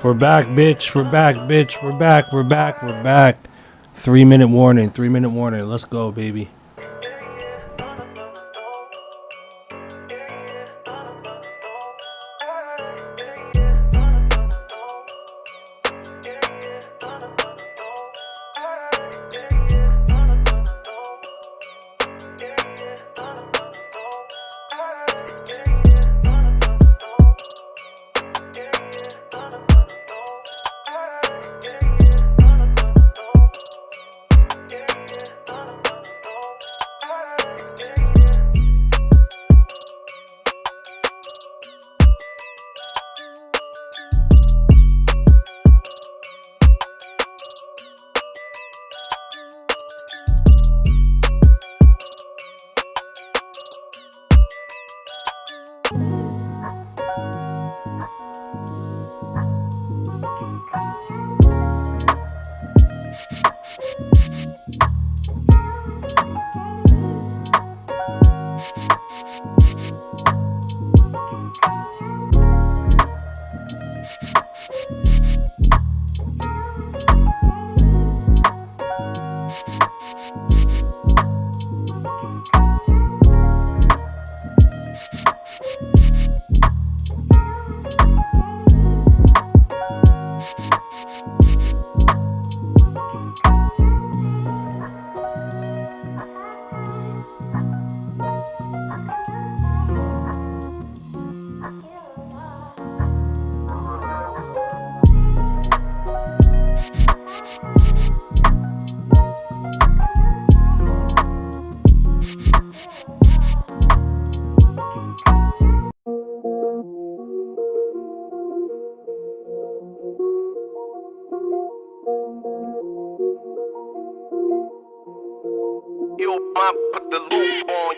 We're back, bitch. We're back, bitch. We're back. We're back. We're back. 3-minute warning. 3-minute warning. Let's go, baby. Put the loop on.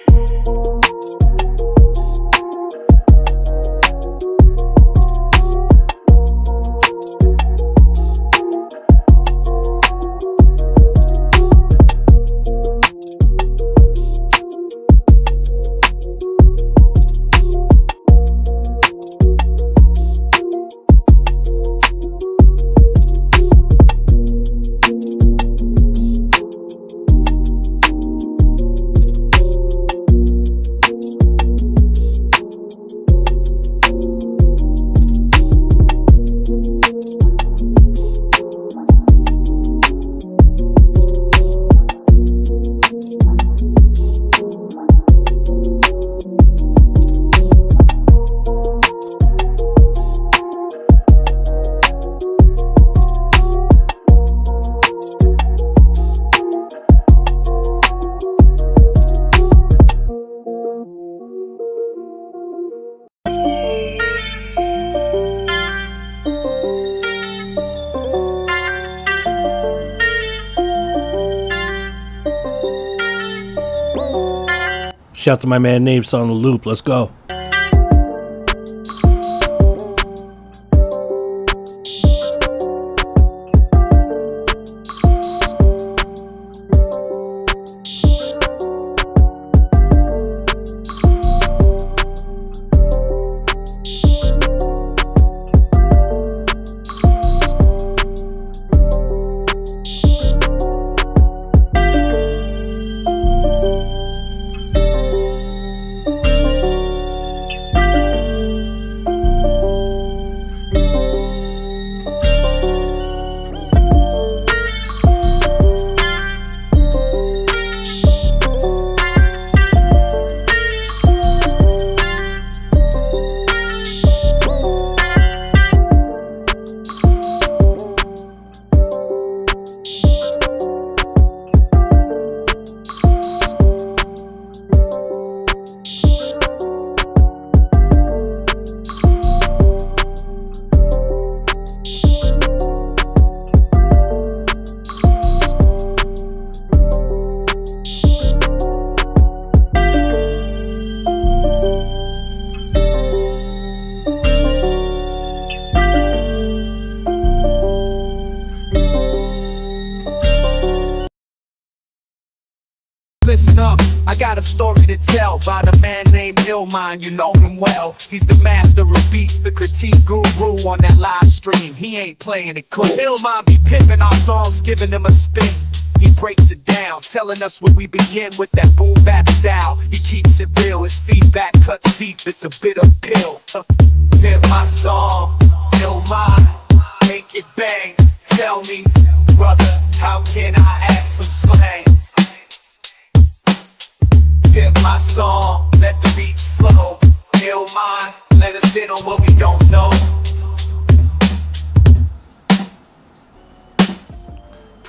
Shout out to my man Naves on the loop. Let's go. listen up, I got a story to tell about a man named Illmind, you know him well. He's the master of beats, the critique guru on that live stream. He ain't playing it cool. Illmind be pimping our songs, giving them a spin. He breaks it down, telling us where we begin with that boom bap style. He keeps it real, his feedback cuts deep, it's a bitter pill. Pimp my song, Illmind, make it bang. Tell me, brother, how can I add some slang? Pimp my song, let the beats flow. Illmind, let us in on what we don't know.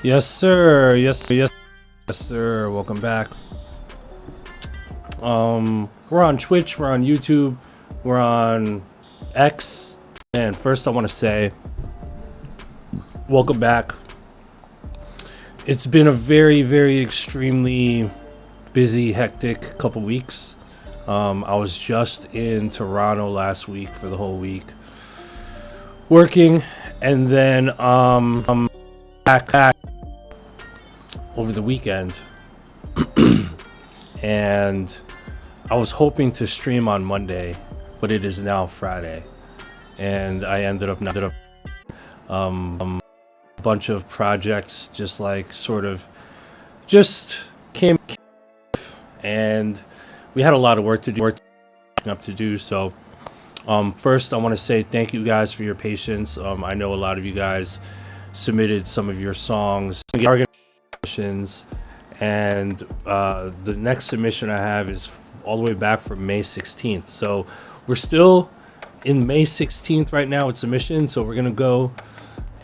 Yes, sir. Yes, sir. Welcome back. We're on Twitch. We're on YouTube. We're on X. And first, I want to say, welcome back. It's been a very, very extremely busy, hectic couple weeks. I was just in Toronto last week for the whole week, working, and then back over the weekend. And I was hoping to stream on Monday, but it is now Friday, and I ended up a bunch of projects just came, and we had a lot of work to do. So first I want to say thank you guys for your patience. I know a lot of you guys submitted some of your songs, and the next submission I have is all the way back from May 16th. So we're still in May 16th right now with submissions. So we're gonna go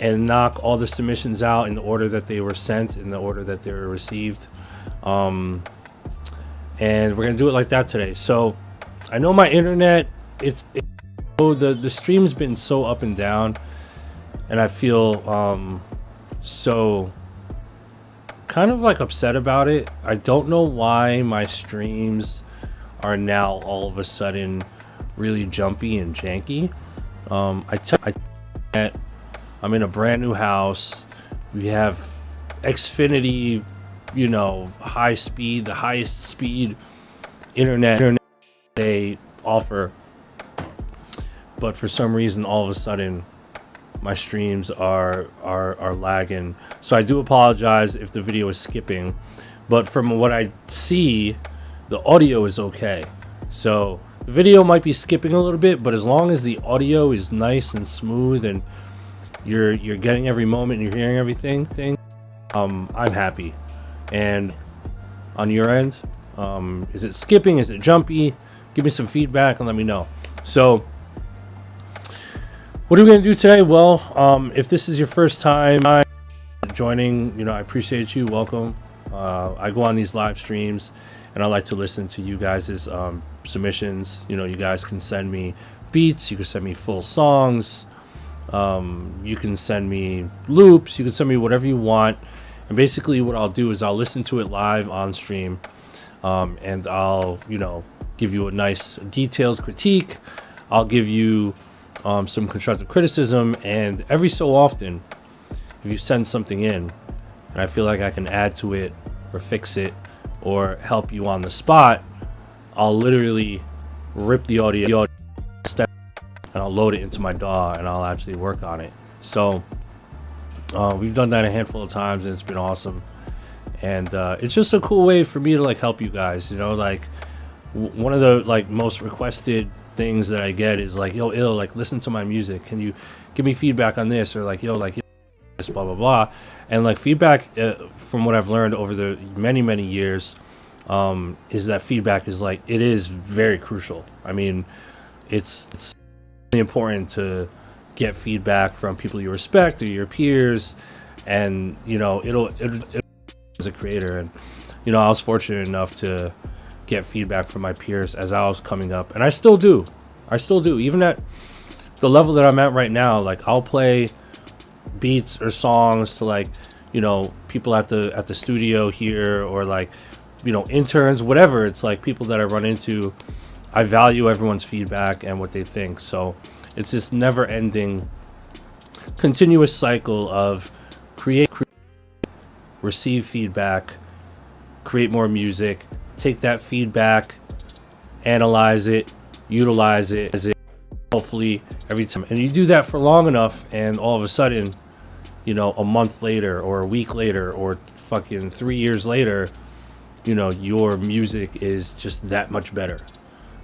and knock all the submissions out in the order that they were sent, in the order that they were received, and we're gonna do it like that today. So I know my internet, the stream's been so up and down, and I feel so kind of like upset about it. I don't know why my streams are now all of a sudden really jumpy and janky. I'm in a brand new house. We have Xfinity, high speed, the highest speed internet they offer. But for some reason, all of a sudden, my streams are lagging. So I do apologize if the video is skipping, but from what I see, the audio is okay. So the video might be skipping a little bit, but as long as the audio is nice and smooth and you're getting every moment, you're hearing everything, I'm happy. And on your end, is it skipping? Is it jumpy? Give me some feedback and let me know. So what are we going to do today? Well, if this is your first time joining, I appreciate you. Welcome. I go on these live streams and I like to listen to you guys' submissions. You guys can send me beats. You can send me full songs. You can send me loops. You can send me whatever you want. And basically what I'll do is I'll listen to it live on stream. And I'll, give you a nice detailed critique. I'll give you some constructive criticism, and every so often, if you send something in and I feel like I can add to it or fix it or help you on the spot, I'll literally rip the audio and I'll load it into my DAW and I'll actually work on it. So we've done that a handful of times and it's been awesome. And it's just a cool way for me to help you guys. One of the most requested things that I get is yo, ill, listen to my music, can you give me feedback on this, or yo, this, blah blah blah. And feedback, from what I've learned over the many years, is that feedback is it is very crucial. I mean, it's really important to get feedback from people you respect or your peers, and it'll as a creator. And I was fortunate enough to get feedback from my peers as I was coming up, and I still do even at the level that I'm at right now. I'll play beats or songs to people at the studio here, or interns, whatever. It's people that I run into. I value everyone's feedback and what they think. So it's this never ending continuous cycle of create, receive feedback, create more music, take that feedback, analyze it, utilize it, hopefully every time. And you do that for long enough, and all of a sudden, you know, a month later or a week later or fucking 3 years later, you know, your music is just that much better,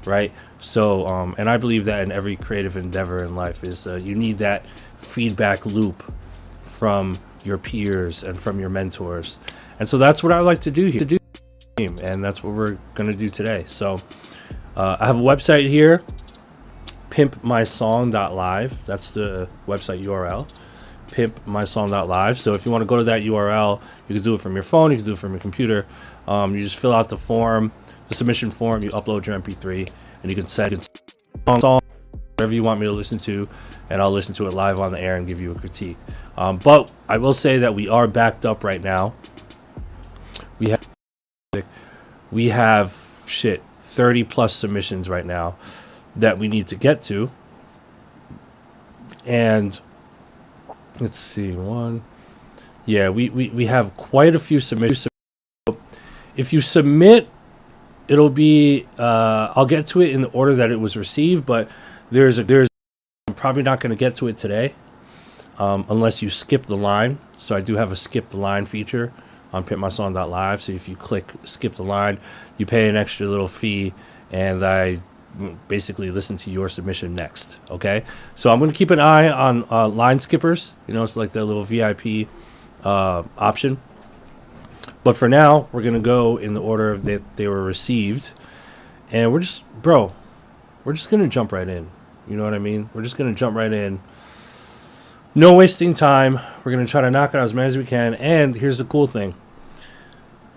right? So and I believe that in every creative endeavor in life is you need that feedback loop from your peers and from your mentors. And so that's what I like to do here, and that's what we're going to do today. So I have a website here, pimpmysong.live. That's the website URL, pimpmysong.live. So if you want to go to that URL, you can do it from your phone, you can do it from your computer. You just fill out the form, the submission form, you upload your MP3, and you can set song, whatever you want me to listen to, and I'll listen to it live on the air and give you a critique. But I will say that we are backed up right now. We have shit 30 plus submissions right now that we need to get to. And let's see, we have quite a few submissions. If you submit, it'll be I'll get to it in the order that it was received, but I'm probably not going to get to it today unless you skip the line. So I do have a skip the line feature on pimpmysong.live. So if you click skip the line, you pay an extra little fee, and I basically listen to your submission next. Okay, so I'm going to keep an eye on line skippers. You know, it's like the little VIP option. But for now, we're going to go in the order that they were received, and we're just going to jump right in. You know what I mean? We're just going to jump right in. No wasting time. We're going to try to knock out as many as we can. And here's the cool thing.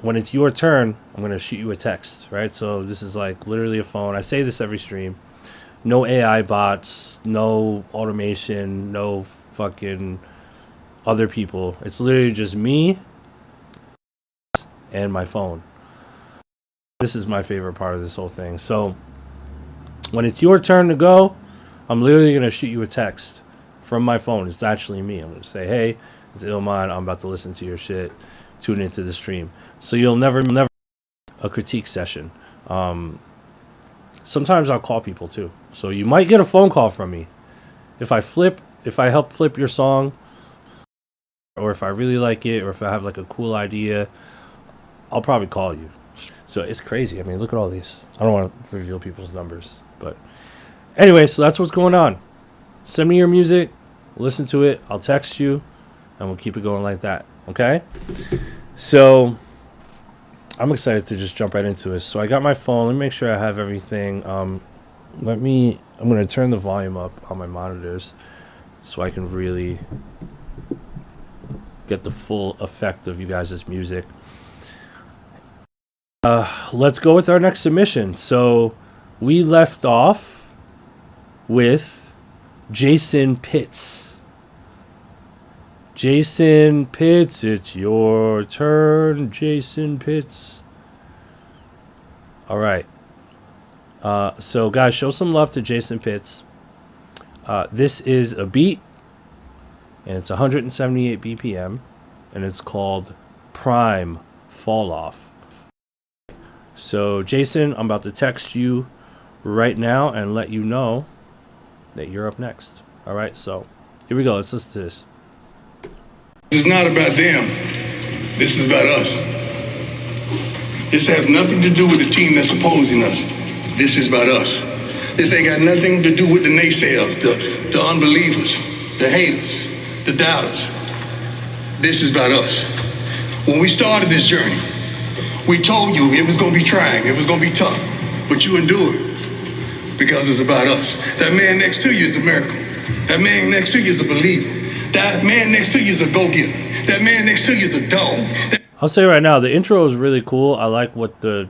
When it's your turn, I'm going to shoot you a text, right? So this is like literally a phone. I say this every stream. No AI bots, no automation, no fucking other people. It's literally just me and my phone. This is my favorite part of this whole thing. So when it's your turn to go, I'm literally going to shoot you a text from my phone. It's actually me. I'm going to say, hey, it's Ilman. I'm about to listen to your shit. Tune into the stream. So you'll never a critique session. Sometimes I'll call people too. So you might get a phone call from me. If I help flip your song, or if I really like it, or if I have like a cool idea, I'll probably call you. So it's crazy. I mean, look at all these. I don't want to reveal people's numbers, but anyway, so that's what's going on. Send me your music, listen to it, I'll text you, and we'll keep it going like that. Okay? So I'm excited to just jump right into it. So I got my phone. Let me make sure I have everything. I'm going to turn the volume up on my monitors so I can really get the full effect of you guys' music. Let's go with our next submission. So we left off with Jason Pitts. Jason Pitts, it's your turn, Jason Pitts. All right. So guys, show some love to Jason Pitts. This is a beat, and it's 178 BPM, and it's called Prime Fall Off. So Jason, I'm about to text you right now and let you know that you're up next. All right, so here we go. Let's listen to this. This is not about them. This is about us. This has nothing to do with the team that's opposing us. This is about us. This ain't got nothing to do with the naysayers, the unbelievers, the haters, the doubters. This is about us. When we started this journey, we told you it was going to be trying, it was going to be tough, but you endured because it's about us. That man next to you is a miracle. That man next to you is a believer. That man next to you is a go-getter. That man next to you is a dog. I'll say right now, the intro is really cool. I like what the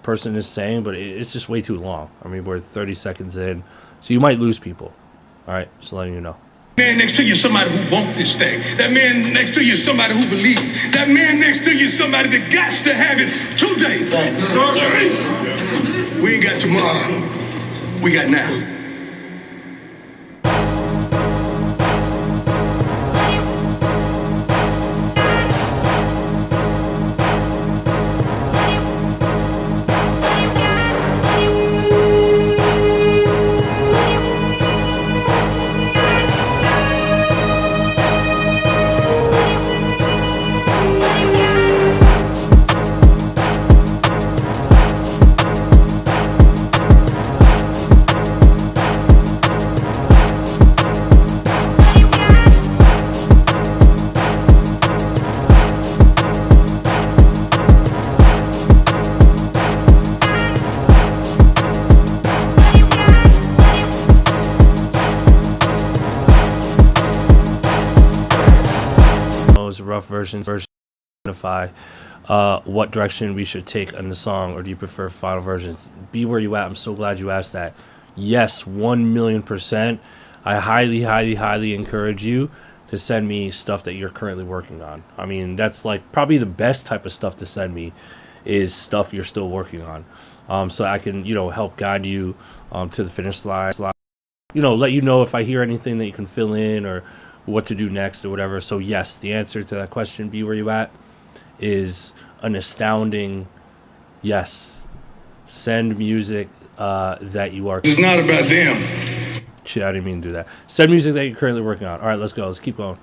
person is saying, but it's just way too long. I mean, we're 30 seconds in, so you might lose people. All right, just letting you know. That man next to you is somebody who wants this thing. That man next to you is somebody who believes. That man next to you is somebody that got to have it today. We ain't got tomorrow. We got now. rough versions identify what direction we should take in the song, or do you prefer final versions? Be where you at. I'm so glad you asked that. Yes, 1,000,000%. I highly encourage you to send me stuff that you're currently working on. I mean, that's like probably the best type of stuff to send me, is stuff you're still working on, so I can, help guide you to the finish line. Let you know if I hear anything that you can fill in, or what to do next, or whatever. So yes, the answer to that question, be where you at, is an astounding yes. Send music that you are. It's not about them. Shit, I didn't mean to do that. Send music that you're currently working on. All right, let's go. Let's keep going.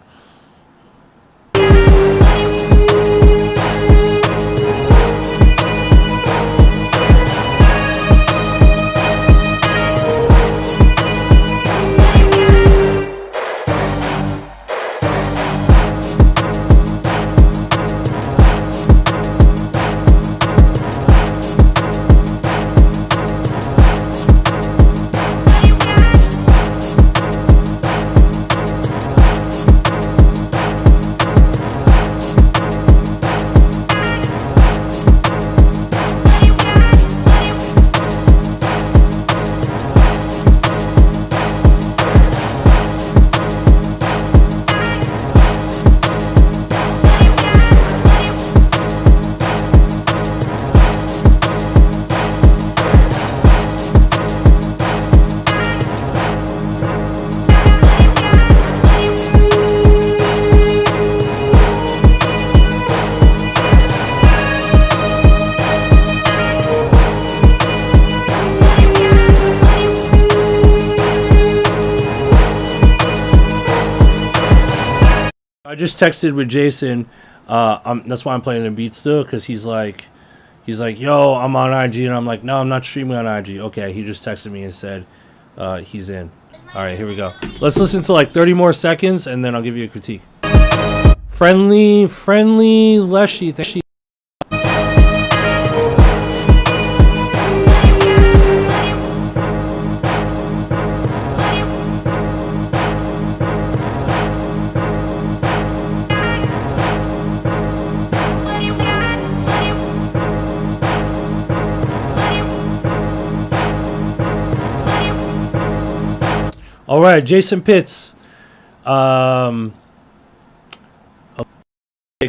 I just texted with Jason. That's why I'm playing the beat still, because he's like, yo, I'm on IG, and I'm like, no, I'm not streaming on IG. Okay, he just texted me and said he's in. All right, here we go. Let's listen to like 30 more seconds, and then I'll give you a critique. Friendly Leshy. All right, Jason Pitts. Okay,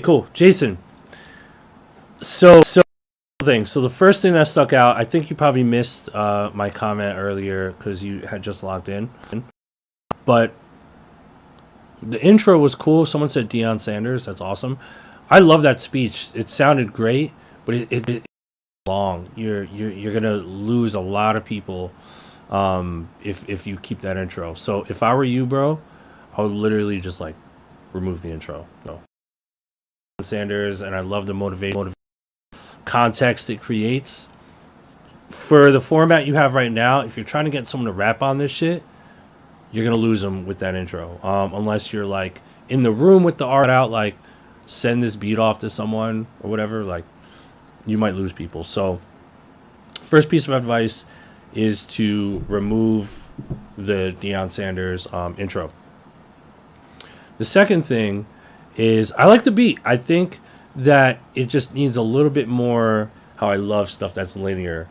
cool, Jason. So things. So the first thing that stuck out, I think you probably missed my comment earlier because you had just logged in. But the intro was cool. Someone said Deion Sanders. That's awesome. I love that speech. It sounded great, but it's long. You're gonna lose a lot of people if you keep that intro. So if I were you, bro, I would literally just like remove the intro. No. Sanders, and I love the motivation context it creates. For the format you have right now, if you're trying to get someone to rap on this shit, you're gonna lose them with that intro. Unless you're like in the room with the art out, like send this beat off to someone or whatever, like you might lose people. So first piece of advice is to remove the Deion Sanders intro. The second thing is I like the beat. I think that it just needs a little bit more how I love stuff that's linear.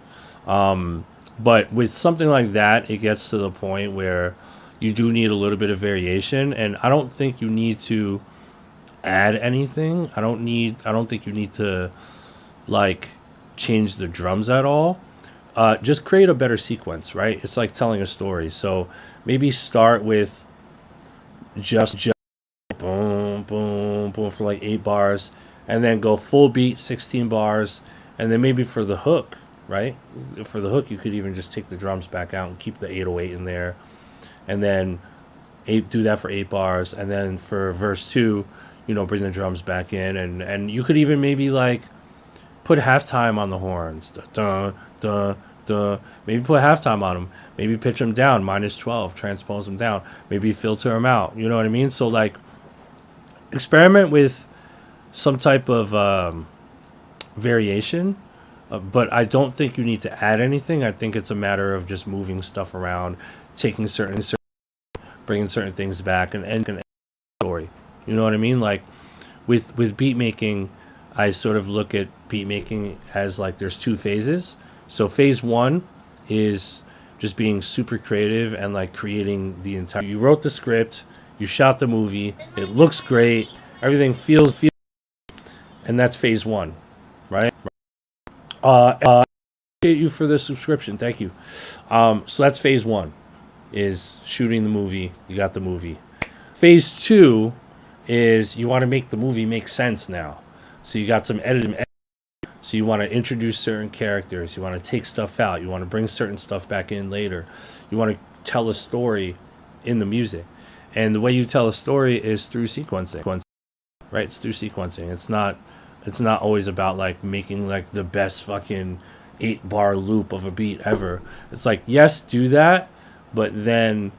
But with something like that, it gets to the point where you do need a little bit of variation, and I don't think you need to add anything. I don't think you need to like change the drums at all. Just create a better sequence, right? It's like telling a story. So maybe start with just boom, boom, boom for like 8 bars, and then go full beat, 16 bars, and then maybe for the hook, right? For the hook, you could even just take the drums back out and keep the 808 in there, and then do that for 8 bars, and then for verse 2, bring the drums back in, and you could even maybe like put halftime on the horns, dun, dun, dun. Maybe put halftime on them, maybe pitch them down, -12, transpose them down, maybe filter them out, you know what I mean? So like experiment with some type of variation, but I don't think you need to add anything. I think it's a matter of just moving stuff around, taking bringing certain things back, and story. You know what I mean? Like with beat making, I sort of look at beat making as like there's two phases. So phase one is just being super creative and like creating the entire. You wrote the script, you shot the movie, it looks great, everything feels, and that's phase one, right? Appreciate you for the subscription, thank you. So that's phase one, is shooting the movie. You got the movie. Phase two is you want to make the movie make sense now. So you got some editing. So you want to introduce certain characters. You want to take stuff out. You want to bring certain stuff back in later. You want to tell a story in the music. And the way you tell a story is through sequencing. Right? It's through sequencing. It's not always about like making like the best fucking 8-bar loop of a beat ever. It's like, yes, do that, but then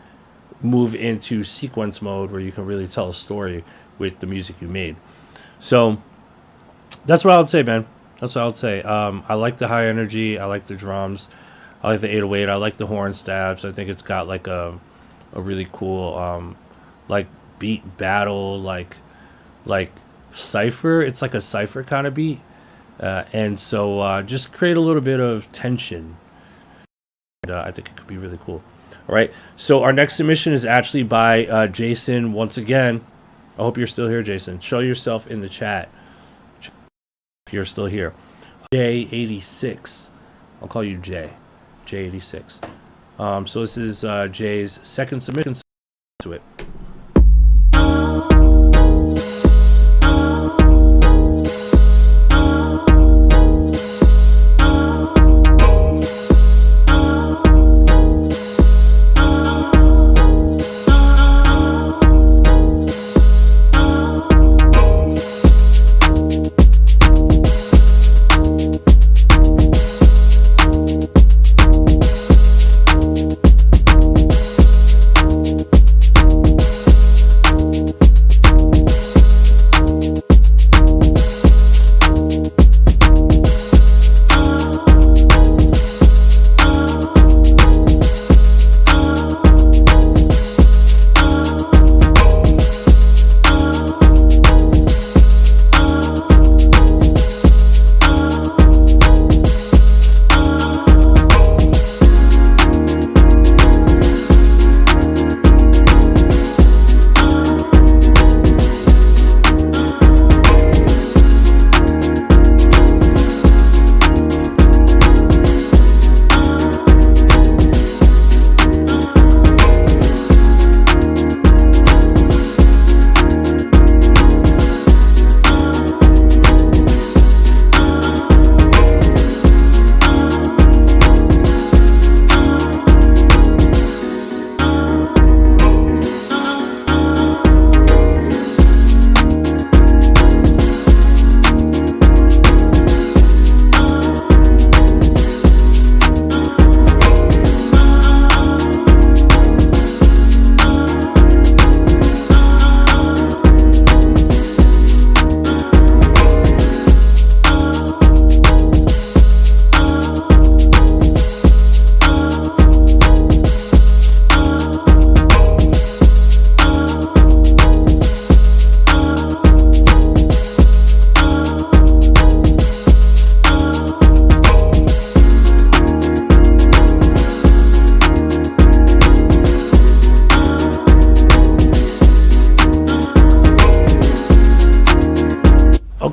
move into sequence mode where you can really tell a story with the music you made. So that's what I would say, man. That's what I would say. I like the high energy. I like the drums. I like the 808. I like the horn stabs. I think it's got like a really cool like beat battle, like cypher. It's like a cypher kind of beat. And so just create a little bit of tension. And, I think it could be really cool. All right. So our next submission is actually by Jason. Once again, I hope you're still here, Jason. Show yourself in the chat if you're still here. J86. I'll call you J. J86. So this is Jay's second submission to it.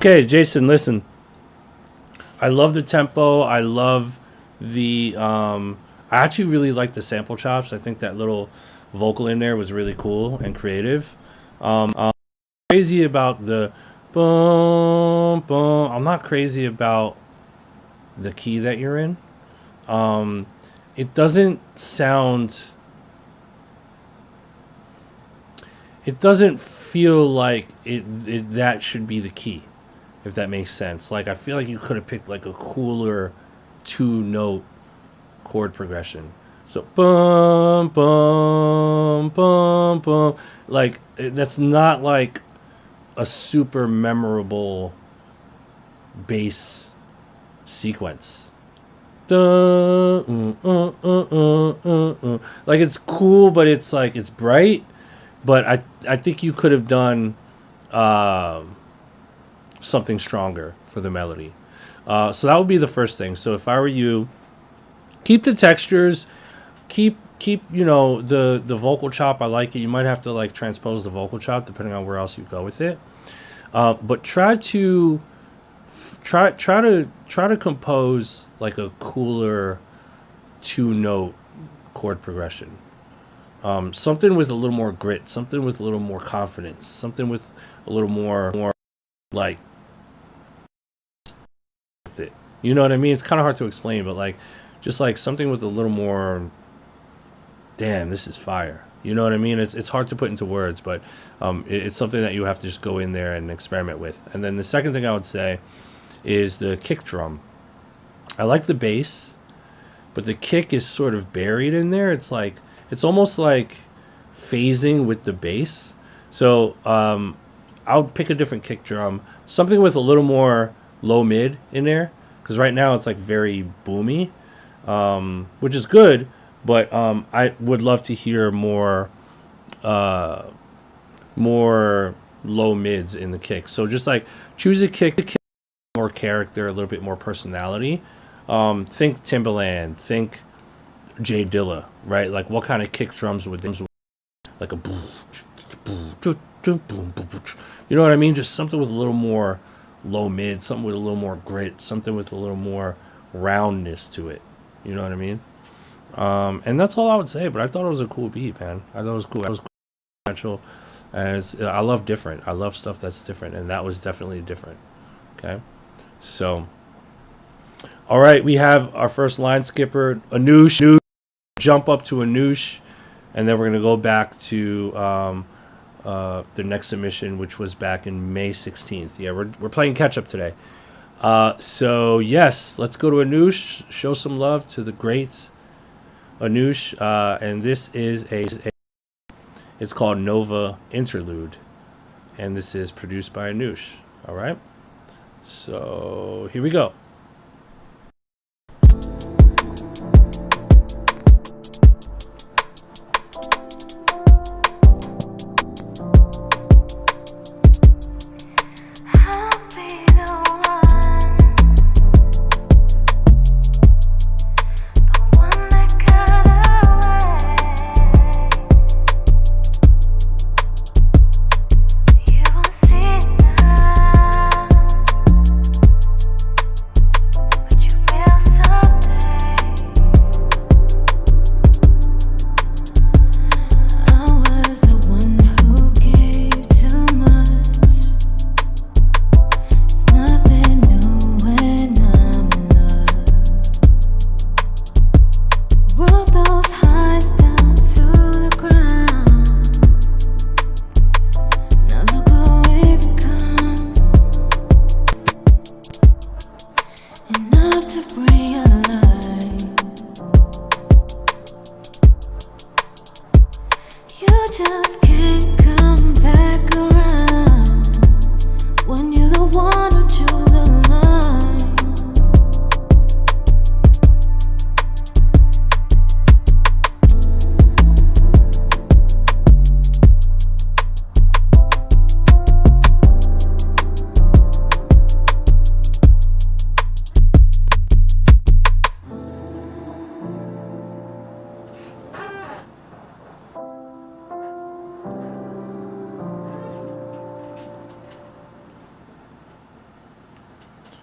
Okay, Jason, listen. I love the tempo. I love the I actually really like the sample chops. I think that little vocal in there was really cool and creative. Crazy about the boom boom. I'm not crazy about the key that you're in. It doesn't sound, it doesn't feel like it that should be the key, if that makes sense. Like, I feel like you could have picked like a cooler 2-note chord progression. So bum bum bum bum. Like, that's not like a super memorable bass sequence. Like, it's cool, but it's like, it's bright. But I think you could have done something stronger for the melody. So that would be the first thing. So if I were you, keep the textures, keep you know, the vocal chop. I like it. You might have to like transpose the vocal chop depending on where else you go with it. But try to compose like a cooler 2-note chord progression. Something with a little more grit, something with a little more confidence, something with a little more like with it. You know what I mean? It's kind of hard to explain, but like just like something with a little more, damn, this is fire. You know what I mean? It's hard to put into words, but it's something that you have to just go in there and experiment with. And then the second thing I would say is the kick drum. I like the bass, but the kick is sort of buried in there. It's like, it's almost like phasing with the bass. So I would pick a different kick drum, something with a little more low mid in there, because right now it's like very boomy, which is good, but I would love to hear more low mids in the kick. So just like choose a kick, more character, a little bit more personality. Think Timbaland, think Jay Dilla, right? Like what kind of kick drums would them, like a boom, you know what I mean? Just something with a little more low mid, something with a little more grit, something with a little more roundness to it. You know what I mean? And that's all I would say. But I thought it was a cool beat, man. I thought it was cool. It was natural, and I love different. I love stuff that's different, and that was definitely different. Okay, so all right, we have our first line skipper, Anou. Jump up to Anou, and then we're gonna go back to the next submission, which was back in May 16th. Yeah, we're playing catch up today. So yes, let's go to Anou. Show some love to the great Anou, and this is it's called Nova Interlude, and this is produced by Anou. All right, so here we go.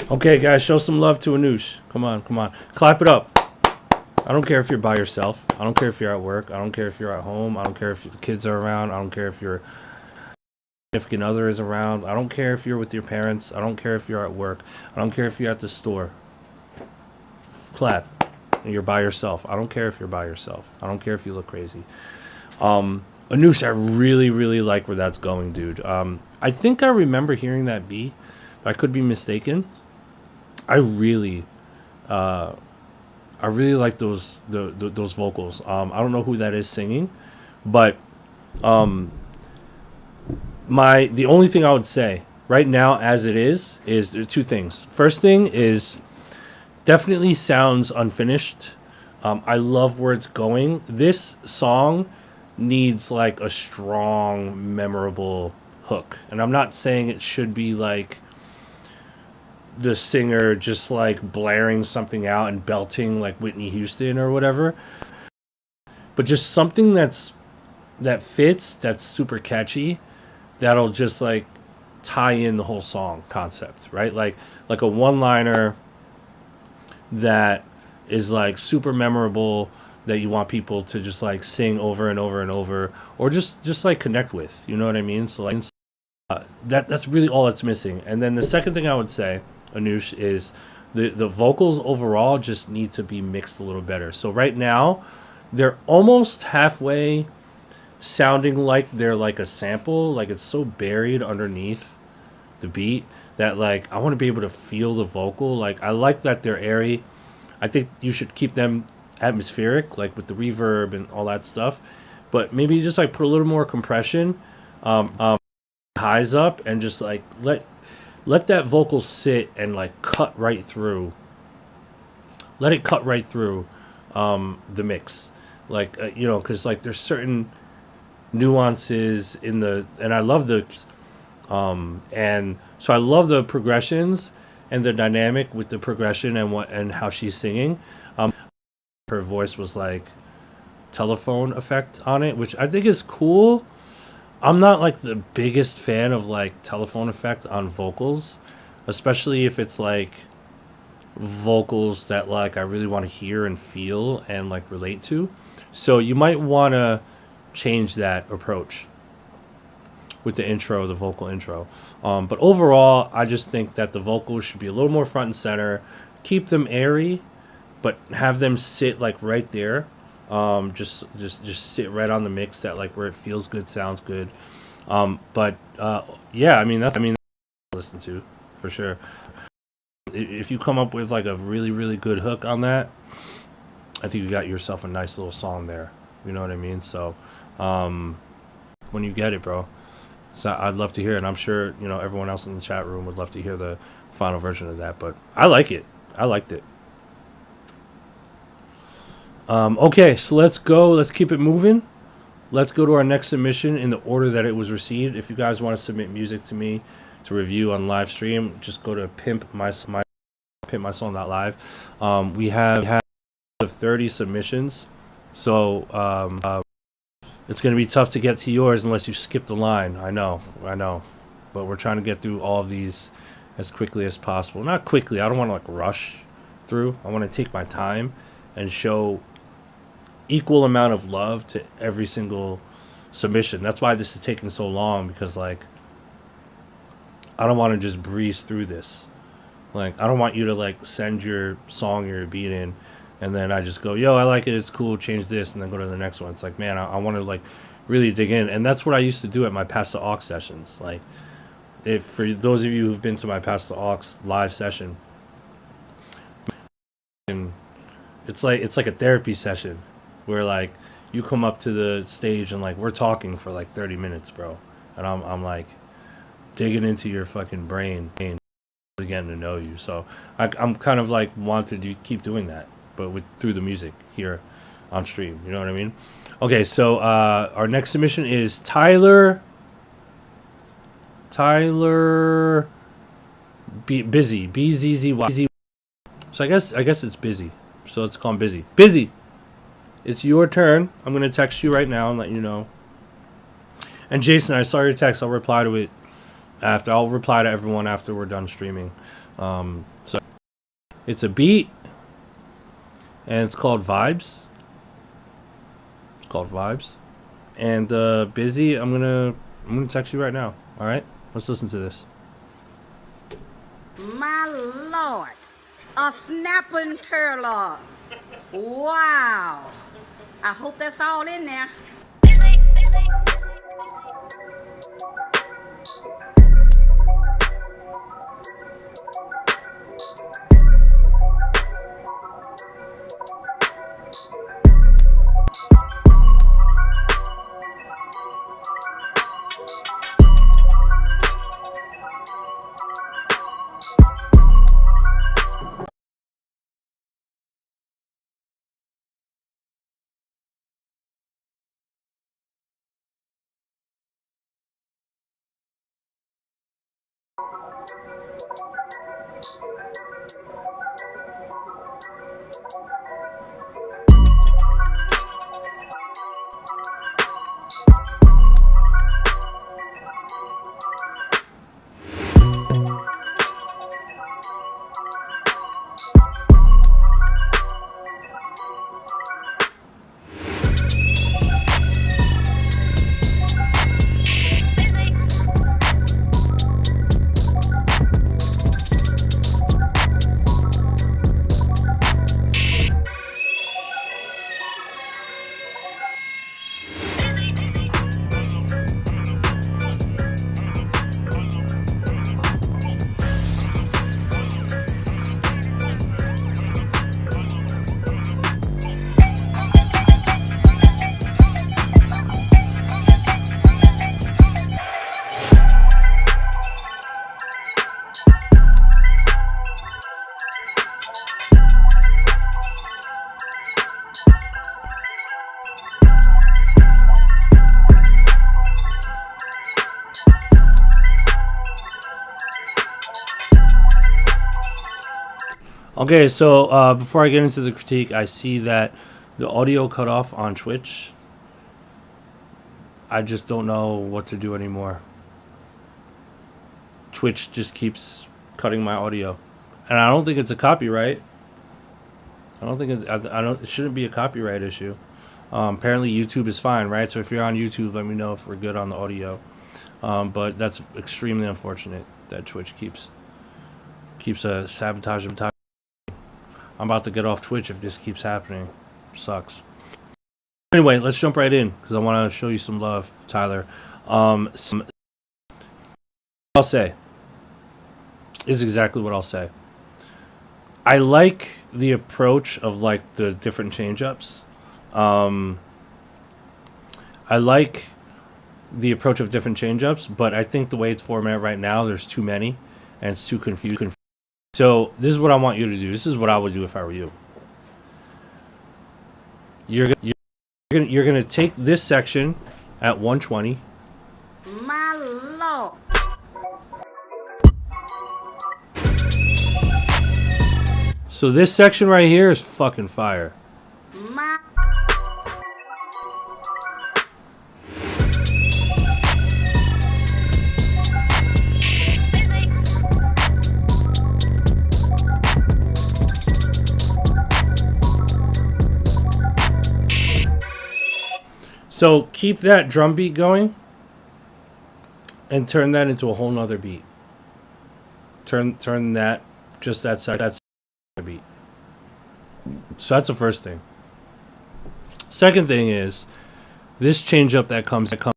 Okay, guys, show some love to Anou. Come on. Clap it up. I don't care if you're by yourself. I don't care if you're at work. I don't care if you're at home. I don't care if the kids are around. I don't care if your significant other is around. I don't care if you're with your parents. I don't care if you're at work. I don't care if you're at the store. Clap. And you're by yourself. I don't care if you're by yourself. I don't care if you look crazy. Anou, I really, really like where that's going, dude. I think I remember hearing that beat, but I could be mistaken. I really like those vocals. I don't know who that is singing, but the only thing I would say right now, as it is there are two things. First thing is definitely sounds unfinished. I love where it's going. This song needs like a strong, memorable hook, and I'm not saying it should be like the singer just like blaring something out and belting like Whitney Houston or whatever, but just something that fits, that's super catchy, that'll just like tie in the whole song concept, right? Like a one-liner that is like super memorable, that you want people to just like sing over and over and over, or just like connect with, you know what I mean? So like that's really all that's missing. And then the second thing I would say, Anoush, is the vocals overall just need to be mixed a little better. So right now they're almost halfway sounding like they're like a sample, like it's so buried underneath the beat that like I want to be able to feel the vocal. Like I like that they're airy. I think you should keep them atmospheric, like with the reverb and all that stuff, but maybe just like put a little more compression, highs up, and just like let that vocal sit and like cut right through. Let it cut right through the mix, like you know, because like there's certain nuances in and I love and so I love the progressions and the dynamic with the progression and how she's singing. Her voice was like telephone effect on it, which I think is cool. I'm not like the biggest fan of like telephone effect on vocals, especially if it's like vocals that like I really want to hear and feel and like relate to. So you might want to change that approach with the intro, the vocal intro. But overall, I just think that the vocals should be a little more front and center. Keep them airy, but have them sit like right there. Just sit right on the mix, that like where it feels good, sounds good. Yeah, I mean that's listen to for sure. If you come up with like a really really good hook on that, I think you got yourself a nice little song there. You know what I mean? So when you get it, bro, so I'd love to hear it. And I'm sure you know everyone else in the chat room would love to hear the final version of that. But I like it. I liked it. Okay, so let's go. Let's keep it moving. Let's go to our next submission in the order that it was received. If you guys want to submit music to me to review on live stream, just go to pimpmysong.live. We have 30 submissions, so it's going to be tough to get to yours unless you skip the line. I know, but we're trying to get through all of these as quickly as possible. Not quickly. I don't want to like rush through. I want to take my time and show equal amount of love to every single submission. That's why this is taking so long, because like I don't want to just breeze through this. Like I don't want you to like send your song or your beat in and then I just go, yo, I like it, it's cool, change this, and then go to the next one. It's like, man, I want to like really dig in. And that's what I used to do at my Pass the Aux sessions. Like if for those of you who've been to my Pass the Aux live session, and it's like a therapy session where like you come up to the stage and like we're talking for like 30 minutes, bro, and I'm like digging into your fucking brain and getting to know you. So I'm kind of like wanted to keep doing that, but through the music here on stream. You know what I mean? Okay, so our next submission is Tyler Busy, BZZY. So I guess it's Busy. So let's call him Busy. Busy, it's your turn. I'm gonna text you right now and let you know. And Jason, I saw your text. I'll reply to it after. I'll reply to everyone after we're done streaming. So it's a beat, and it's called Vibes. It's called Vibes. And Busy, I'm gonna text you right now. All right, let's listen to this. My Lord, a snapping turtle. Wow. I hope that's all in there. Okay, so before I get into the critique, I see that the audio cut off on Twitch. I just don't know what to do anymore. Twitch just keeps cutting my audio, and I don't think it's a copyright. I don't think it's. I don't. It shouldn't be a copyright issue. Apparently, YouTube is fine, right? So if you're on YouTube, let me know if we're good on the audio. But that's extremely unfortunate that Twitch keeps sabotaging. I'm about to get off Twitch if this keeps happening. Sucks. Anyway, let's jump right in because I want to show you some love, Tyler. I'll say is exactly what I'll say. I like the approach of like the different change-ups. I like the approach of different change-ups, but I think the way it's formatted right now, there's too many and it's too confusing. So this is what I want you to do. This is what I would do if I were you. You're gonna take this section at 120. My lord. So this section right here is fucking fire. My. So keep that drum beat going and turn that into a whole nother beat. Turn that, just that side, that's the beat. So that's the first thing. Second thing is this change up that comes to.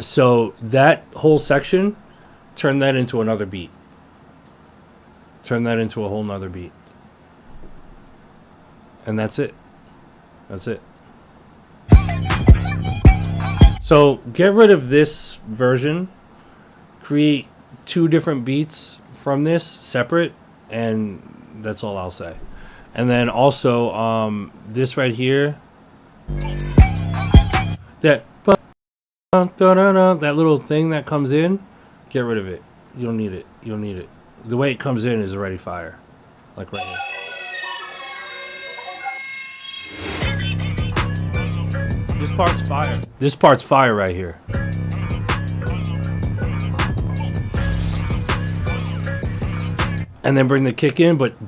So that whole section, turn that into another beat. Turn that into a whole nother beat. And that's it. That's it. So get rid of this version. Create 2 different beats from this separate, and that's all I'll say. And then also this right here. That little thing that comes in, get rid of it. You don't need it. You don't need it. The way it comes in is already fire. Like right here. This part's fire. This part's fire right here. And then bring the kick in, but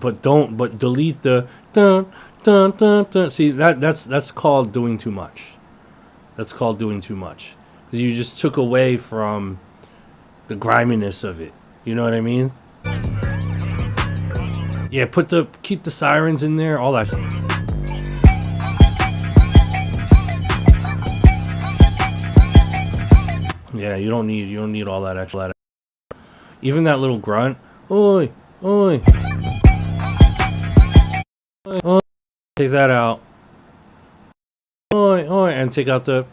delete the dun dun dun dun. See, that's called doing too much. That's called doing too much. You just took away from the griminess of it. You know what I mean? Yeah, keep the sirens in there, all that. Yeah, you don't need all that extra. Even that little grunt. Oi, oi. Oi. Take that out. Oi, oi, and take out the.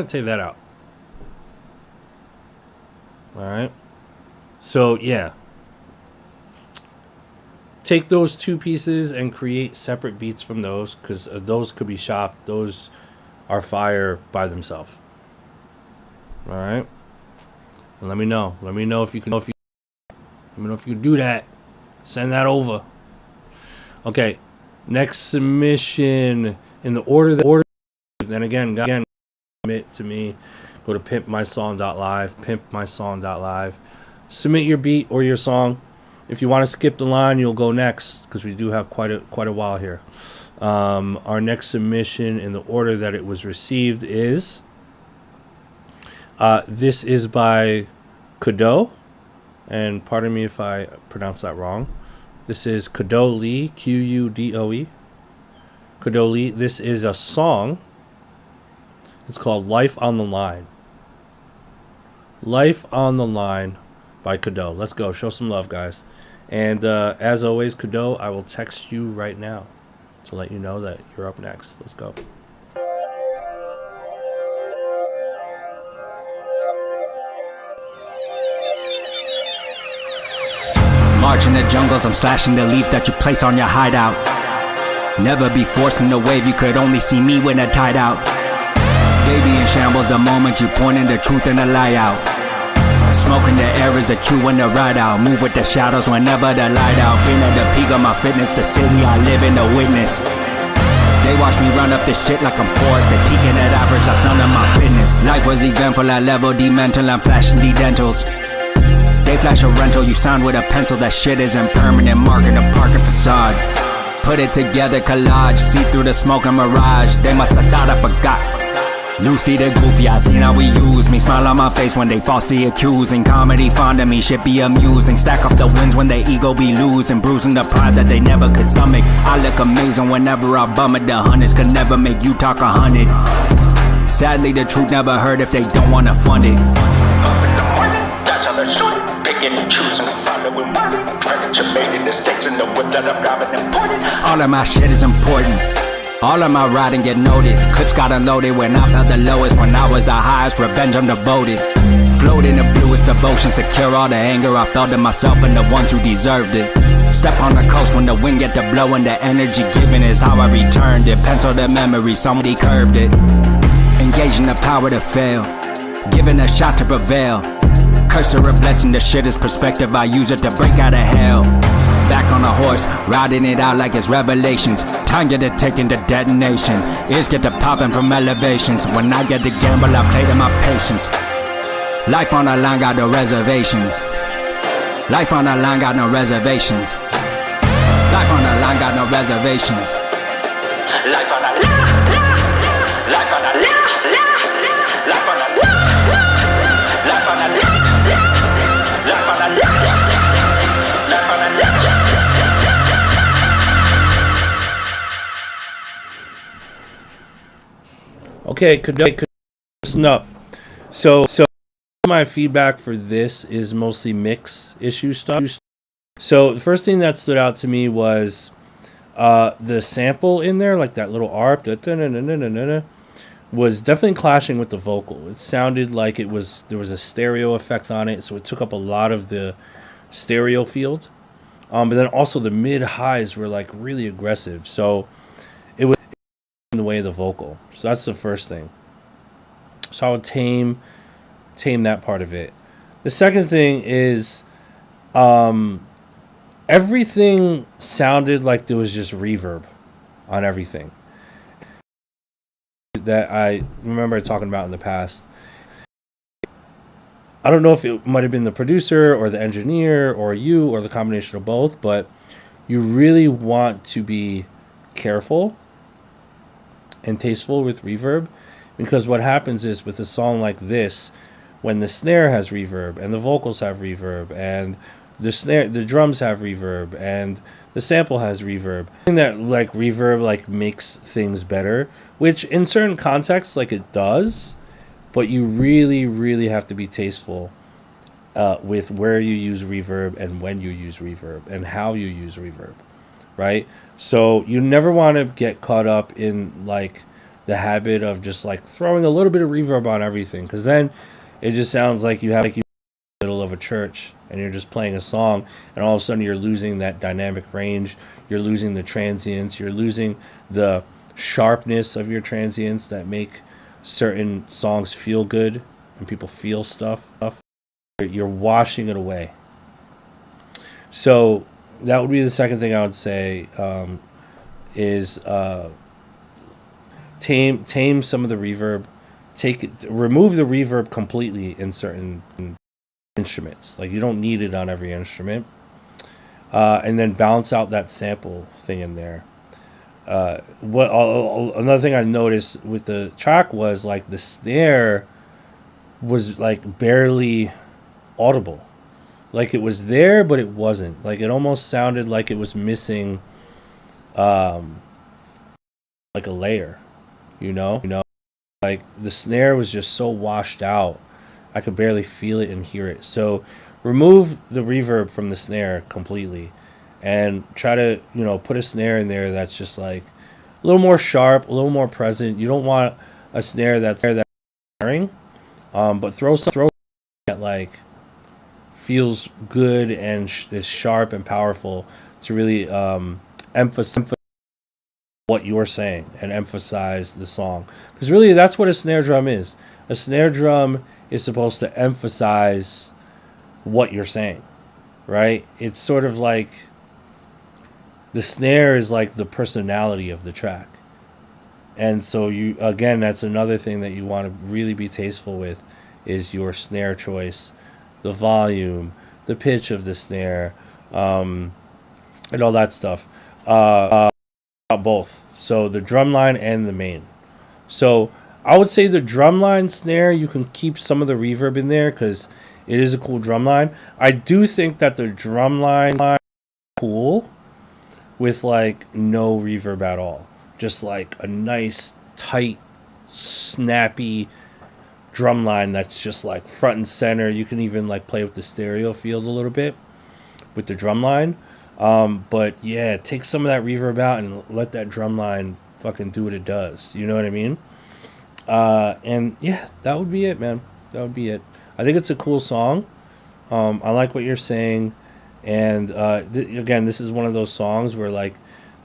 Take that out. Alright. So, yeah. Take those 2 pieces and create separate beats from those, because those could be shopped. Those are fire by themselves. Alright. And let me know. Let me know if you can. Let me know if you can do that. Send that over. Okay. Next submission. In the order, then again, submit to me. Go to pimpmysong.live, submit your beat or your song. If you want to skip the line, you'll go next because we do have quite a while here. Our next submission in the order that it was received is this is by Kudo, and pardon me if I pronounce that wrong. This is Kudo Lee, Qudoe. Kudo Lee. This is a song. It's called Life on the Line. Life on the Line by Kudo. Let's go. Show some love, guys. And as always, Kado, I will text you right now to let you know that you're up next. Let's go. Marching the jungles, I'm slashing the leaves that you place on your hideout. Never be forcing the wave, you could only see me when I tied out. Baby in shambles the moment you pointing the truth and the lie out. Smoking the air is a cue when the ride out. Move with the shadows whenever the light out. Been at the peak of my fitness, the city I live in, the witness. They watch me run up this shit like I'm Forrest. They peeking at average, that's none of my business. Life was eventful, I level D-mental, I'm flashing D-dentals. They flash a rental, you sign with a pencil, that shit isn't permanent. Marking the parking facades. Put it together, collage, see through the smoke and mirage. They must have thought I forgot. Lucy the goofy, I seen how we use me. Smile on my face when they falsely accusing. Comedy fond of me, shit be amusing. Stack up the wins when their ego be losing. Bruising the pride that they never could stomach. I look amazing whenever I bum it. The hundreds could never make you talk 100. Sadly the truth never heard if they don't wanna fund it. Up in the morning, that's how they're short. Picking and choosing, following money. Trying to make the mistakes in the whip that I'm driving important. All of my shit is important. All of my riding get noted. Clips got unloaded when I felt the lowest. When I was the highest, revenge I'm devoted. Float in the bluest devotions to cure all the anger I felt in myself and the ones who deserved it. Step on the coast when the wind get to blowing. The energy given is how I returned it. Pencil the memory, somebody curbed it. Engaging the power to fail. Giving a shot to prevail. Curse or a blessing, the shit is perspective. I use it to break out of hell. Back on a horse, riding it out like it's revelations. Time get to taking the detonation. Ears get to popping from elevations. When I get to gamble, I play to my patience. Life on the line, got no reservations. Life on the line, got no reservations. Life on the line, got no reservations. Life on the line. Life on the line. Life on the line. Life on the line. Life on the line. Life on the line. Okay, listen up. So my feedback for this is mostly mix issue stuff. So the first thing that stood out to me was the sample in there, like that little arp, was definitely clashing with the vocal. It sounded like there was a stereo effect on it, so it took up a lot of the stereo field. But then also the mid highs were like really aggressive, so it was in the way of the vocal. So that's the first thing. So I would tame that part of it. The second thing is everything sounded like there was just reverb on everything that I remember talking about in the past. I don't know if it might have been the producer or the engineer or you or the combination of both, but you really want to be careful and tasteful with reverb, because what happens is with a song like this, when the snare has reverb and the vocals have reverb and the drums have reverb and the sample has reverb, and that like reverb like makes things better, which in certain contexts like it does, but you really have to be tasteful with where you use reverb and when you use reverb and how you use reverb, right? So you never want to get caught up in like the habit of just like throwing a little bit of reverb on everything, because then it just sounds like you have like you in the middle of a church and you're just playing a song, and all of a sudden you're losing that dynamic range, you're losing the transients, you're losing the sharpness of your transients that make certain songs feel good and people feel stuff. You're washing it away. So that would be the second thing I would say, is tame some of the reverb. Remove the reverb completely in certain instruments. Like you don't need it on every instrument. And then balance out that sample thing in there. Another thing I noticed with the track was like the snare was like barely audible. Like it was there, but it wasn't. Like it almost sounded like it was missing like a layer, you know? Like the snare was just so washed out. I could barely feel it and hear it. So remove the reverb from the snare completely, and try to, you know, put a snare in there that's just like a little more sharp, a little more present. You don't want a snare that's blaring, but throw that like feels good and is sharp and powerful to really emphasize what you're saying and emphasize the song. Because really, that's what a snare drum is. A snare drum is supposed to emphasize what you're saying, right? It's sort of like the snare is like the personality of the track. And so you, again, that's another thing that you want to really be tasteful with is your snare choice, the volume, the pitch of the snare, and all that stuff. Both. So the drum line and the main. So I would say the drum line snare, you can keep some of the reverb in there because it is a cool drum line. I do think that the drum line is cool with like no reverb at all. Just like a nice, tight, snappy drum line that's just like front and center. You can even like play with the stereo field a little bit with the drum line. But yeah, take some of that reverb out and let that drum line fucking do what it does. You know what I mean? And yeah, that would be it, man. That would be it. I think it's a cool song. I like what you're saying. And again, this is one of those songs where like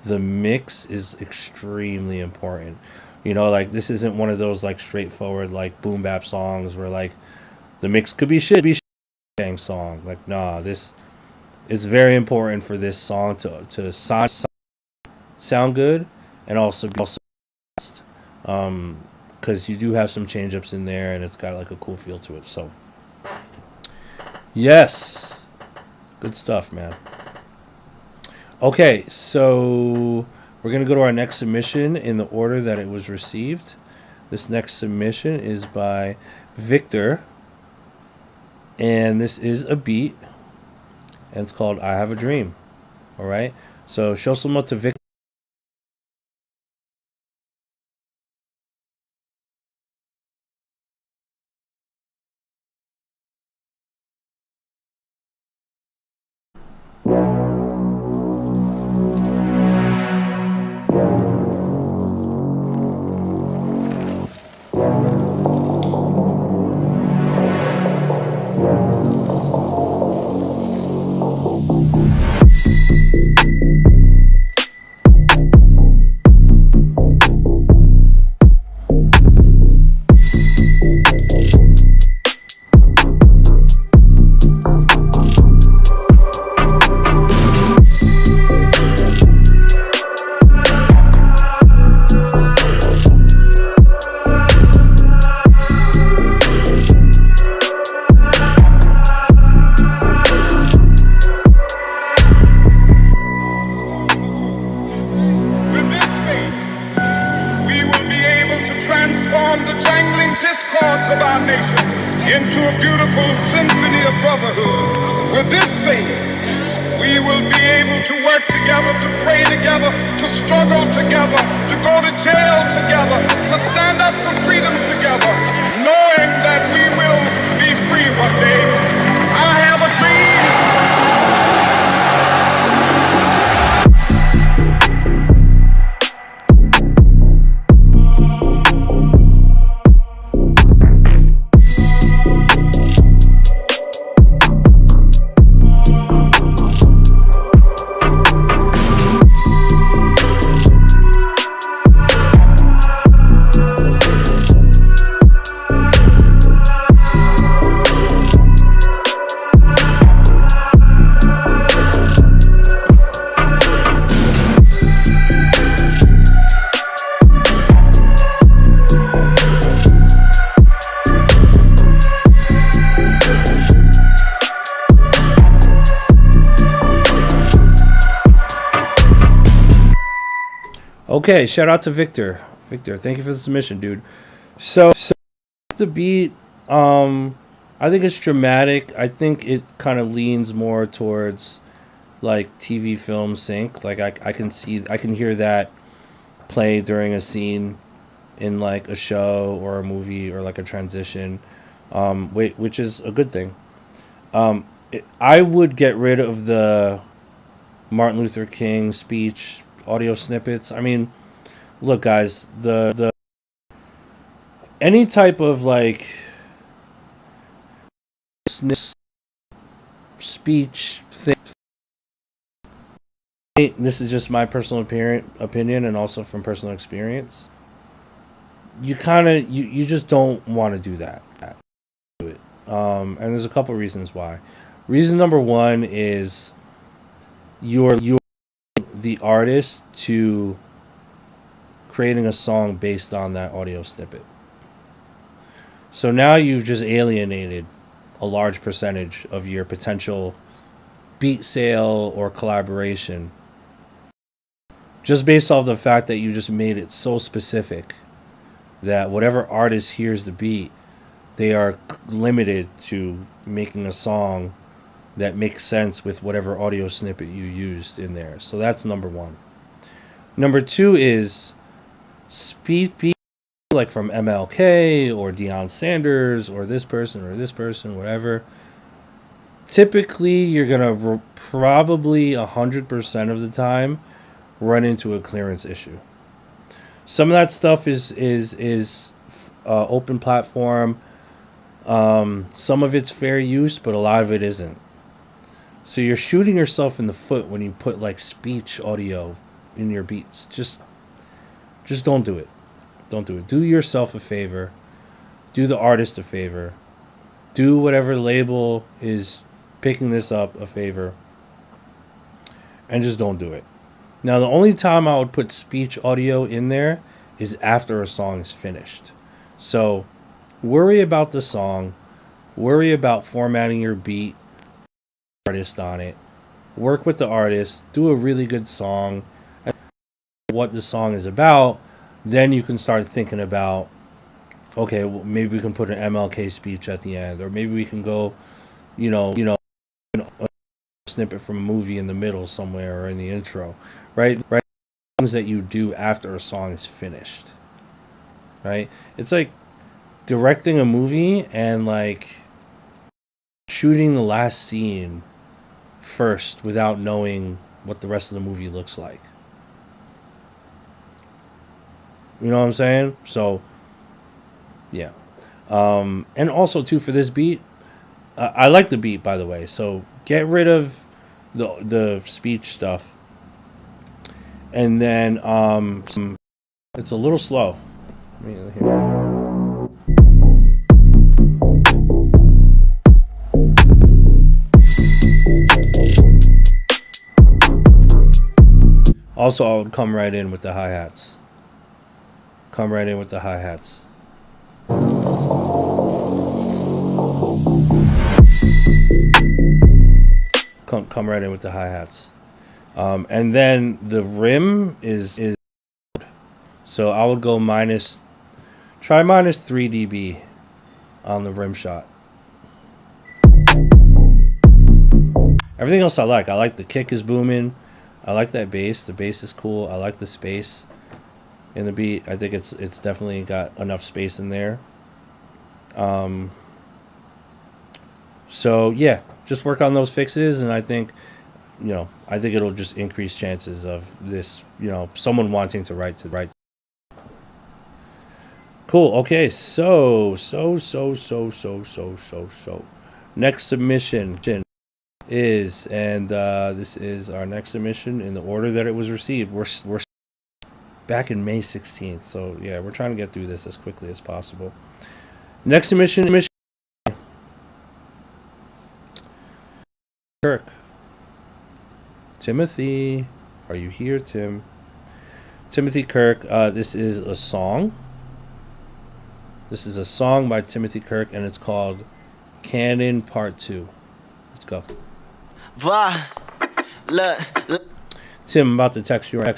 the mix is extremely important. You know, like this isn't one of those like straightforward like boom bap songs where like the mix could be shit song. Like, nah, this is very important for this song to sound good and also be fast. Because you do have some change ups in there and it's got like a cool feel to it. So yes, good stuff, man. Okay, so we're going to go to our next submission in the order that it was received. This next submission is by Victor, and this is a beat, and it's called I Have a Dream. All right, so show some love to Victor. Okay, shout out to Victor. Victor, thank you for the submission, dude. So the beat, I think it's dramatic. I think it kind of leans more towards like TV film sync. Like I can hear that play during a scene in like a show or a movie or like a transition, which is a good thing. I would get rid of the Martin Luther King speech audio snippets. I mean, look, guys, the any type of like speech thing. This is just my personal opinion, and also from personal experience. You kind of you just don't want to do that. Do it, and there's a couple reasons why. Reason number one is you're the artist to creating a song based on that audio snippet. So now you've just alienated a large percentage of your potential beat sale or collaboration just based off the fact that you just made it so specific that whatever artist hears the beat, they are limited to making a song that makes sense with whatever audio snippet you used in there. So that's number one. Number two is speed like from MLK or Deion Sanders or this person, whatever. Typically, you're going to probably 100% of the time run into a clearance issue. Some of that stuff is open platform. Some of it's fair use, but a lot of it isn't. So you're shooting yourself in the foot when you put like speech audio in your beats. Just don't do it. Don't do it. Do yourself a favor. Do the artist a favor. Do whatever label is picking this up a favor. And just don't do it. Now, the only time I would put speech audio in there is after a song is finished. So worry about the song. Worry about formatting your beat. Artist on it. Work with the artist. Do a really good song. What the song is about. Then you can start thinking about, okay, well, maybe we can put an MLK speech at the end, or maybe we can go, a snippet from a movie in the middle somewhere or in the intro, right? Things that you do after a song is finished, right? It's like directing a movie and like shooting the last scene first without knowing what the rest of the movie looks like. You know what I'm saying? So, yeah. And also, too, for this beat, I like the beat, by the way. So, get rid of the speech stuff. And then, it's a little slow. Also, I would come right in with the hi-hats. Come right in with the hi-hats. Come right in with the hi-hats. And then the rim is so I would go try minus 3 dB on the rim shot. Everything else I like. I like the kick is booming. I like that bass. The bass is cool. I like the space in the beat. I think it's definitely got enough space in there. So yeah, just work on those fixes, and I think it'll just increase chances of this, someone wanting to write. Cool. Okay. So. Next submission is, and this is our next submission in the order that it was received. We're back in May 16th. So yeah, we're trying to get through this as quickly as possible. Next submission. Kirk. Timothy. Are you here, Tim? Timothy Kirk. This is a song. This is a song by Timothy Kirk, and it's called Canon Part 2. Let's go. Tim, I'm about to text you. Look,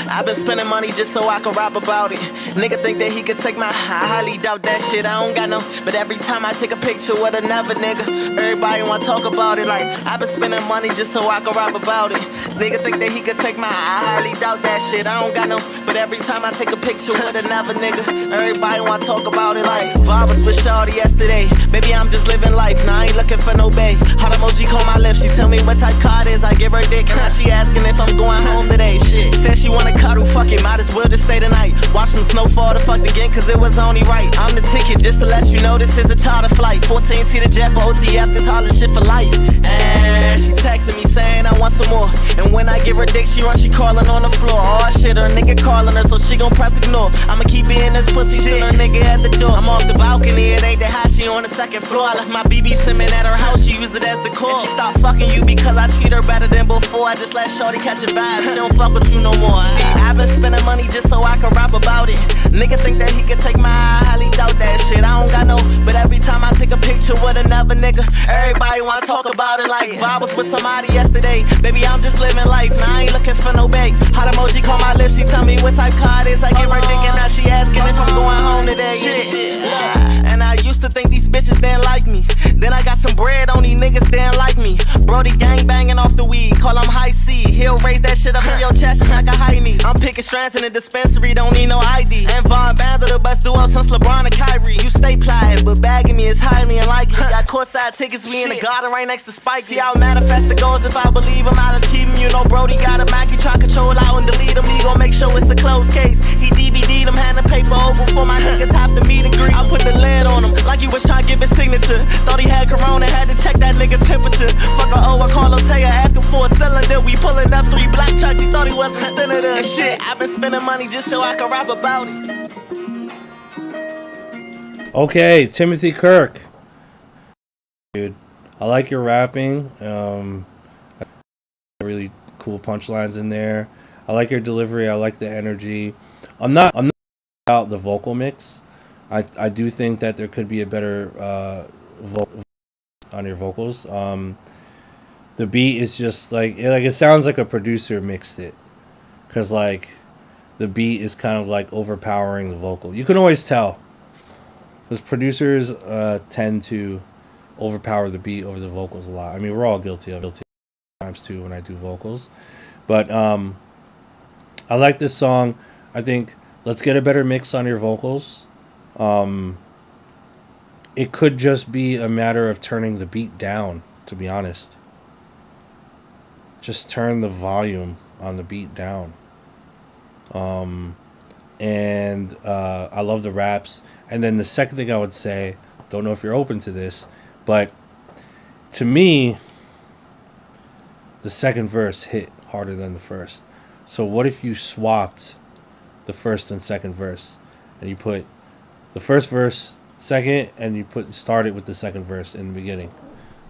I've been spending money just so I can rap about it. Nigga think that he could take my, I highly doubt that shit. I don't got no, but every time I take a picture with another nigga, everybody wanna talk about it. Like, I've been spending money just so I can rap about it. Nigga think that he could take my, I highly doubt that shit. I don't got no, but every time I take a picture with another nigga, everybody wanna talk about it. Like, vibe was with shawty yesterday. Baby, I'm just living life, now I ain't looking for no bae. Heart emoji call my lips, she tell me what type card is. I give her dick, and now she asking if I'm going home today. Shit, said she wanna cuddle, fuck it, might as well just stay tonight. Watch them snowfall the fuck again, cause it was only right. I'm the ticket, just to let you know this is a charter flight. 14 seater jet for OTF, this holler shit for life. And she texting me saying I want some more. And when I give her dick, she run, she crawling on the floor. Oh shit, her nigga calling her, so she gon' press ignore. I'ma keep being this pussy till her nigga at the door. I'm off the balcony, it ain't that high, she on the second floor. I left my BB Simmons at her house, she used it as the core. And she stopped fucking you because I treat her better than before. I just let shorty catch a vibe, she don't fuck with you no more. See, I've been spending money just so I can rap about it. Nigga think that he could take my, I highly doubt that shit. I don't got no, but every time I take a picture with another nigga, everybody wanna talk about it. Like, if I was with somebody yesterday, baby, I'm just living life, now I ain't looking for no bae. Hot emoji call my lips, she tell me what type card is. I give her dick and now she asking if I'm going home today. Shit, and I used to think these bitches didn't like me. Then I got some bread on these niggas didn't like me. Brody gang banging off the weed, call him high C. He'll raise that shit up in your chest like a high knee. I'm picking strands in the dispensary, don't need no ID. And Von Band the best duo since LeBron and Kyrie. You stay plotting, but bagging me is highly unlikely. Got courtside tickets, we in the garden right next to Spike. See how manifest the goals, if I believe him, I'll achieve him. You know Brody got a Mac, he try control out and delete him. He gon' make sure it's a closed case. He DVD'd him, hand the paper over for my niggas have to meet and greet. I put the lid on him, like he was trying to give his signature. Thought he had corona, had to check that nigga temperature. Fuck a O, I call Taya, asking for a cylinder. We pulling up 3 black trucks, he thought he was a senator. And shit, I've been spending money just so I can rap about it. Okay, Timothy Kirk. Dude, I like your rapping. Really cool punchlines in there. I like your delivery. I like the energy. I'm not about the vocal mix. I do think that there could be a better vocal on your vocals. The beat is just like it sounds like a producer mixed it, cause like the beat is kind of like overpowering the vocal. You can always tell, because producers tend to overpower the beat over the vocals a lot. I mean, we're all guilty of it times too when I do vocals, but I like this song. I think let's get a better mix on your vocals. It could just be a matter of turning the beat down, to be honest. Just turn the volume on the beat down. And I love the raps. And then the second thing I would say, don't know if you're open to this, but to me, the second verse hit harder than the first. So what if you swapped the first and second verse, and you put the first verse second, and you started with the second verse in the beginning?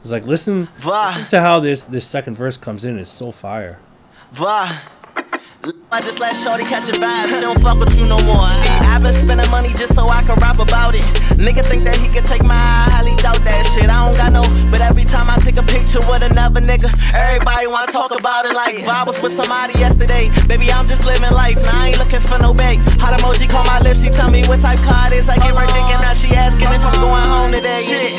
It's like, listen to how this second verse comes in. It's so fire. I just let shorty catch a vibe, she don't fuck with you no more. See, I've been spending money just so I can rap about it. Nigga think that he could take my, I highly doubt that shit. I don't got no, but every time I take a picture with another nigga, everybody wanna talk about it. Like, if I was with somebody yesterday, baby, I'm just living life, now I ain't looking for no bae. Hot emoji call my lips, she tell me what type card is. I give her dick and now she asking if I'm going home today. Shit.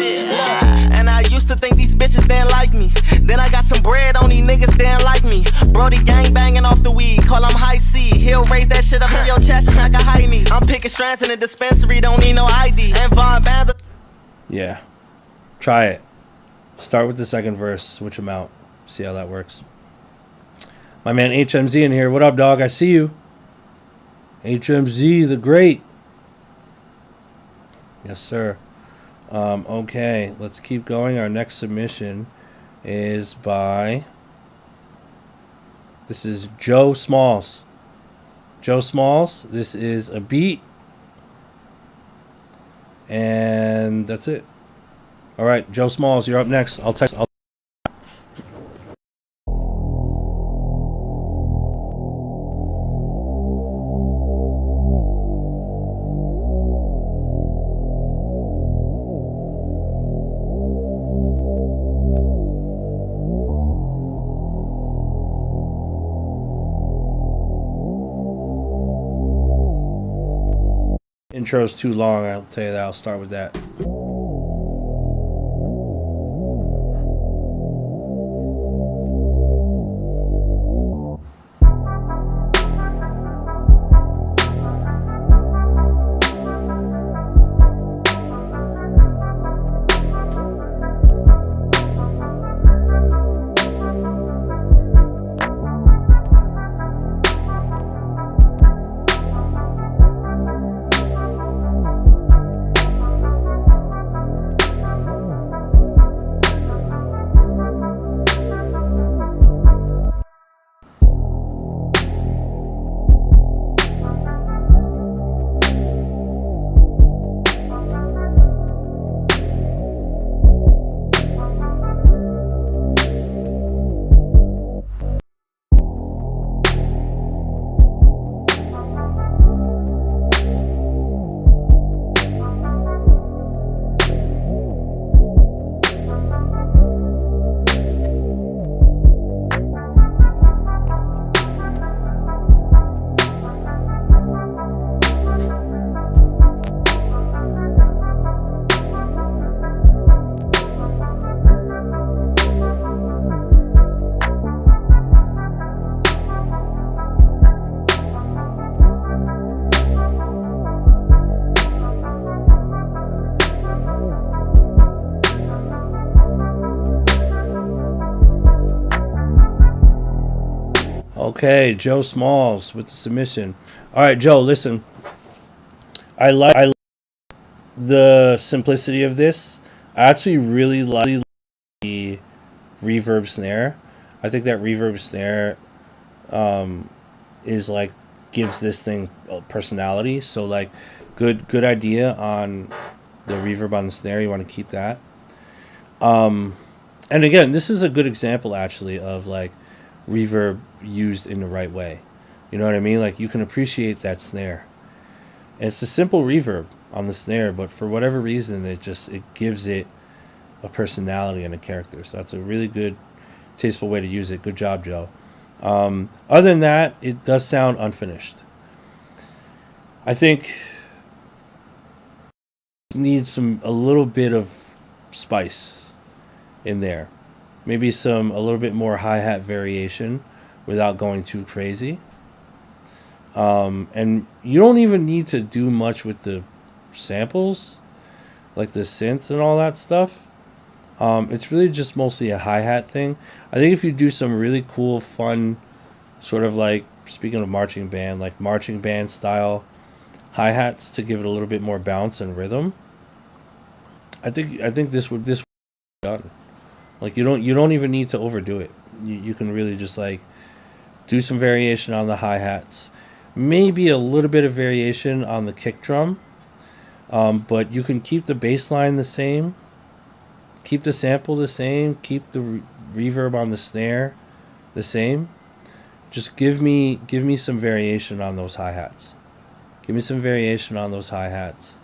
And I used to think these bitches didn't like me. Then I got some bread on these niggas didn't like me. Brody gang banging off the weed, call him high C. He'll raise that shit up in your chest like a high knee. I'm picking strands in the dispensary, don't need no ID. And Von Band. Yeah. Try it. Start with the second verse, switch them out. See how that works. My man HMZ in here. What up, dog? I see you. HMZ, the great. Yes, sir. Okay, let's keep going. Our next submission is by... This is Joe Smalls. Joe Smalls, this is a beat. And that's it. All right, Joe Smalls, you're up next. I'll text. intro is too long, I'll tell you that. I'll start with that. Okay, Joe Smalls with the submission. All right, Joe, listen. I like the simplicity of this. I actually really like the reverb snare. I think that reverb snare is like gives this thing a personality. So like good idea on the reverb on the snare. You want to keep that. And again, this is a good example actually of like reverb used in the right way. You know what I mean? Like you can appreciate that snare. And it's a simple reverb on the snare, but for whatever reason it gives it a personality and a character. So that's a really good, tasteful way to use it. Good job, Joe. Other than that, it does sound unfinished. I think it needs a little bit of spice in there. Maybe a little bit more hi-hat variation without going too crazy. And you don't even need to do much with the samples, like the synths and all that stuff. It's really just mostly a hi-hat thing. I think if you do some really cool, fun, sort of like, speaking of marching band, like marching band style hi-hats to give it a little bit more bounce and rhythm, I think this would be done. Like you don't even need to overdo it. You can really just like do some variation on the hi-hats, maybe a little bit of variation on the kick drum, but you can keep the bass line the same, keep the sample the same, keep the reverb on the snare the same. Just give me some variation on those hi-hats. Give me some variation on those hi-hats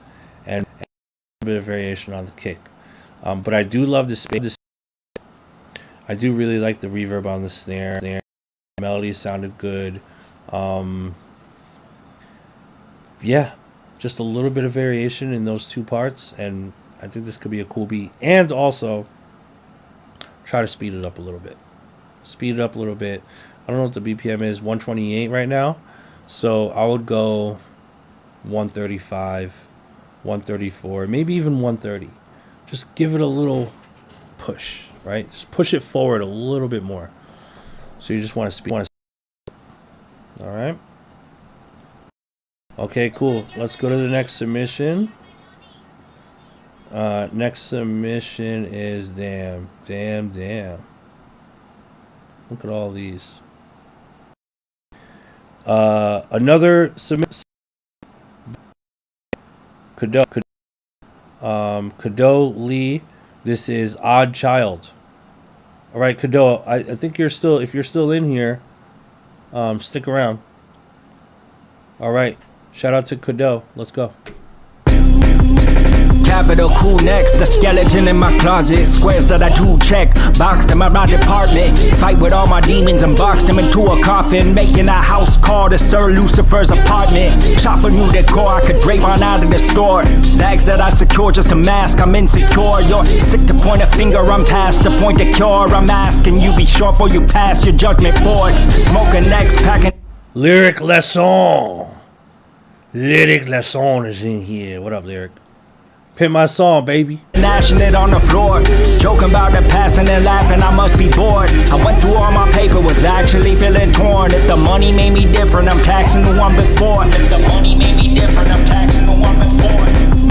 and a bit of variation on the kick. But I do love the space. I do really like the reverb on the snare. The melody sounded good. Yeah, just a little bit of variation in those two parts, and I think this could be a cool beat. And also, try to speed it up a little bit. Speed it up a little bit. I don't know what the BPM is, 128 right now. So I would go 135, 134, maybe even 130. Just give it a little push, right? Just push it forward a little bit more. So you just want to speed. All right. Okay, cool. Let's go to the next submission. Next submission is damn. Look at all these. Another submission. Kado Lee. This is Odd Child. All right, Kado. I think if you're still in here, stick around. All right. Shout out to Kado. Let's go. Capital cool next, the skeleton in my closet. Squares that I do check, boxed them at my department. Fight with all my demons and box them into a coffin. Making a house call to Sir Lucifer's apartment. Shop a new decor, I could drape on out of the store. Bags that I secure just to mask, I'm insecure. You're sick to point a finger, I'm past the point to cure. I'm asking you be sure before you pass your judgment board. Smoking next, packing. Lyric Lesson. Lyric Lesson is in here. What up, Lyric? Pimp my song, baby. Gnashing it on the floor, joking about the past and then laughing, I must be bored. I went through all my paper, was actually feeling torn. If the money made me different, I'm taxing the one before. If the money made me different, I'm taxing the one before.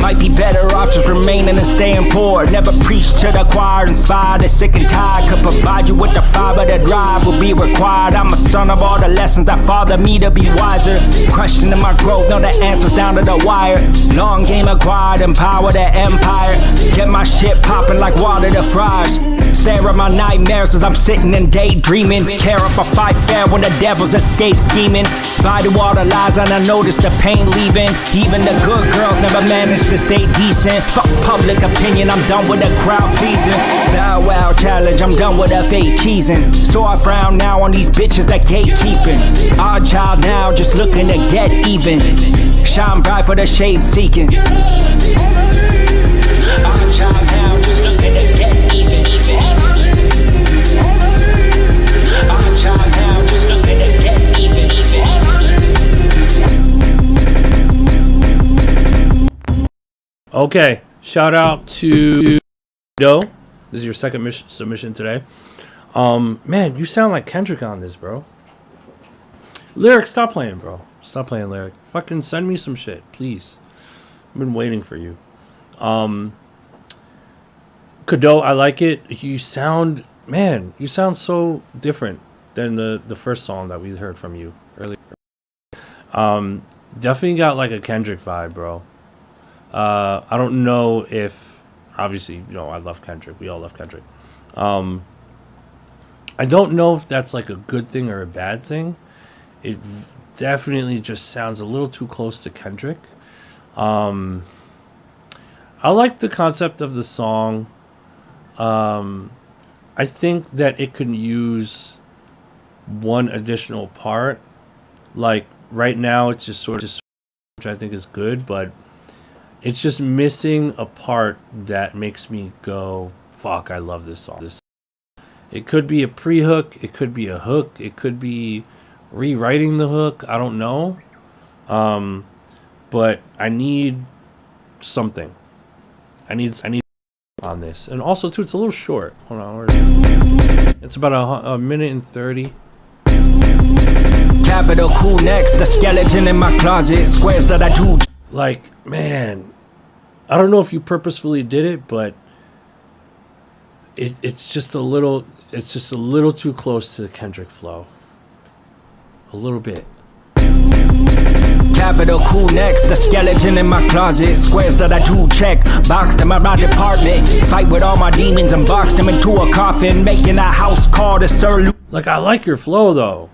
Might be better off just remaining and staying poor. Never preach to the choir, inspired and sick and tired. Could provide you with the fiber, the drive will be required. I'm a son of all the lessons that father me to be wiser. Questioning my growth, know the answers down to the wire. Long game acquired, empower the empire. Get my shit popping like water to fries. Stare at my nightmares as I'm sitting and daydreaming. Care if I fight fair when the devils escape scheming. Buy the water lies and I notice the pain leaving. Even the good girls never manage to stay decent. Fuck public opinion, I'm done with the crowd pleasing. Bow wow challenge, I'm done with the fake cheesing. So I frown now on these bitches that gatekeeping. Odd child now, just looking to get even. Shine bright for the shade seeking. Odd child now, just looking to get even. Odd child now, just looking to get even. Okay, shout out to Doe. This is your second submission today. Man, you sound like Kendrick on this, bro. Lyric, stop playing, bro. Stop playing, Lyric. Fucking send me some shit, please. I've been waiting for you. Kado, I like it. You sound so different than the first song that we heard from you earlier. Definitely got like a Kendrick vibe, bro. I don't know if, obviously, you know, I love Kendrick. We all love Kendrick. I don't know if that's like a good thing or a bad thing. It definitely just sounds a little too close to Kendrick. I like the concept of the song. I think that it could use one additional part. Like right now, it's just sort of, which I think is good, but it's just missing a part that makes me go, fuck, I love this song. It could be a pre-hook, it could be a hook, it could be rewriting the hook, I don't know. But I need something. I need on this. And also, too, it's a little short. Hold on. It's about a minute and 30. Capital cool next, the skeleton in my closet. Squares that I do. Like, man, I don't know if you purposefully did it, but it's just a little too close to the Kendrick flow. A little bit. Capital cool next, the skeleton in my closet. Squares that I do check, boxed them at my department. Fight with all my demons and box them into a coffin. Making a house call to Sir. Like, I like your flow though.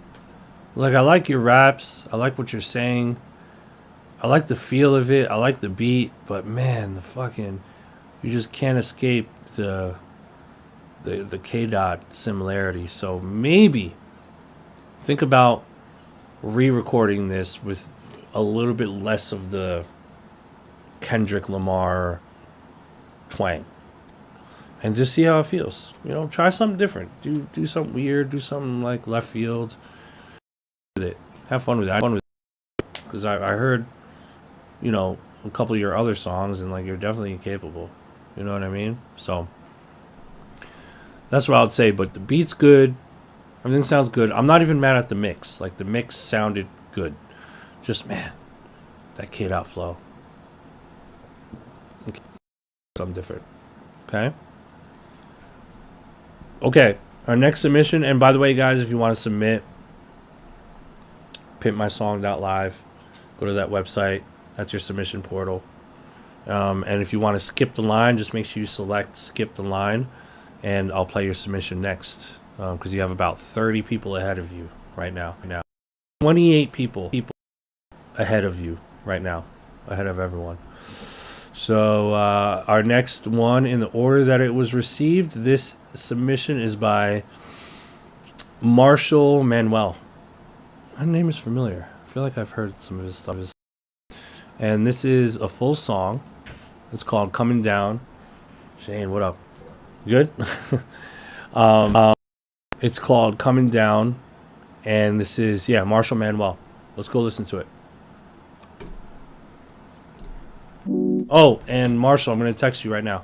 Like, I like your raps. I like what you're saying. I like the feel of it. I like the beat. But man, you just can't escape the K-Dot similarity. So maybe think about re-recording this with a little bit less of the Kendrick Lamar twang, and just see how it feels. You know, try something different. Do something weird. Do something like left field. With it, have fun with it. Because I heard, you know, a couple of your other songs, and like you're definitely capable. You know what I mean? So that's what I would say. But the beat's good. Everything sounds good. I'm not even mad at the mix. Like, the mix sounded good. Just, man, that K-Dot flow. Something different. Okay? Okay. Our next submission, and by the way, guys, if you want to submit, pimpmysong.live. Go to that website. That's your submission portal. And if you want to skip the line, just make sure you select skip the line, and I'll play your submission next. Because you have about 30 people ahead of you right now. 28 people ahead of you right now, ahead of everyone. So our next one in the order that it was received, this submission is by Marshall Manuel. That name is familiar. I feel like I've heard some of his stuff. And this is a full song. It's called Coming Down. Shane, what up? Good? It's called Coming Down. And this is, Marshall Manuel. Let's go listen to it. Oh, and Marshall, I'm going to text you right now.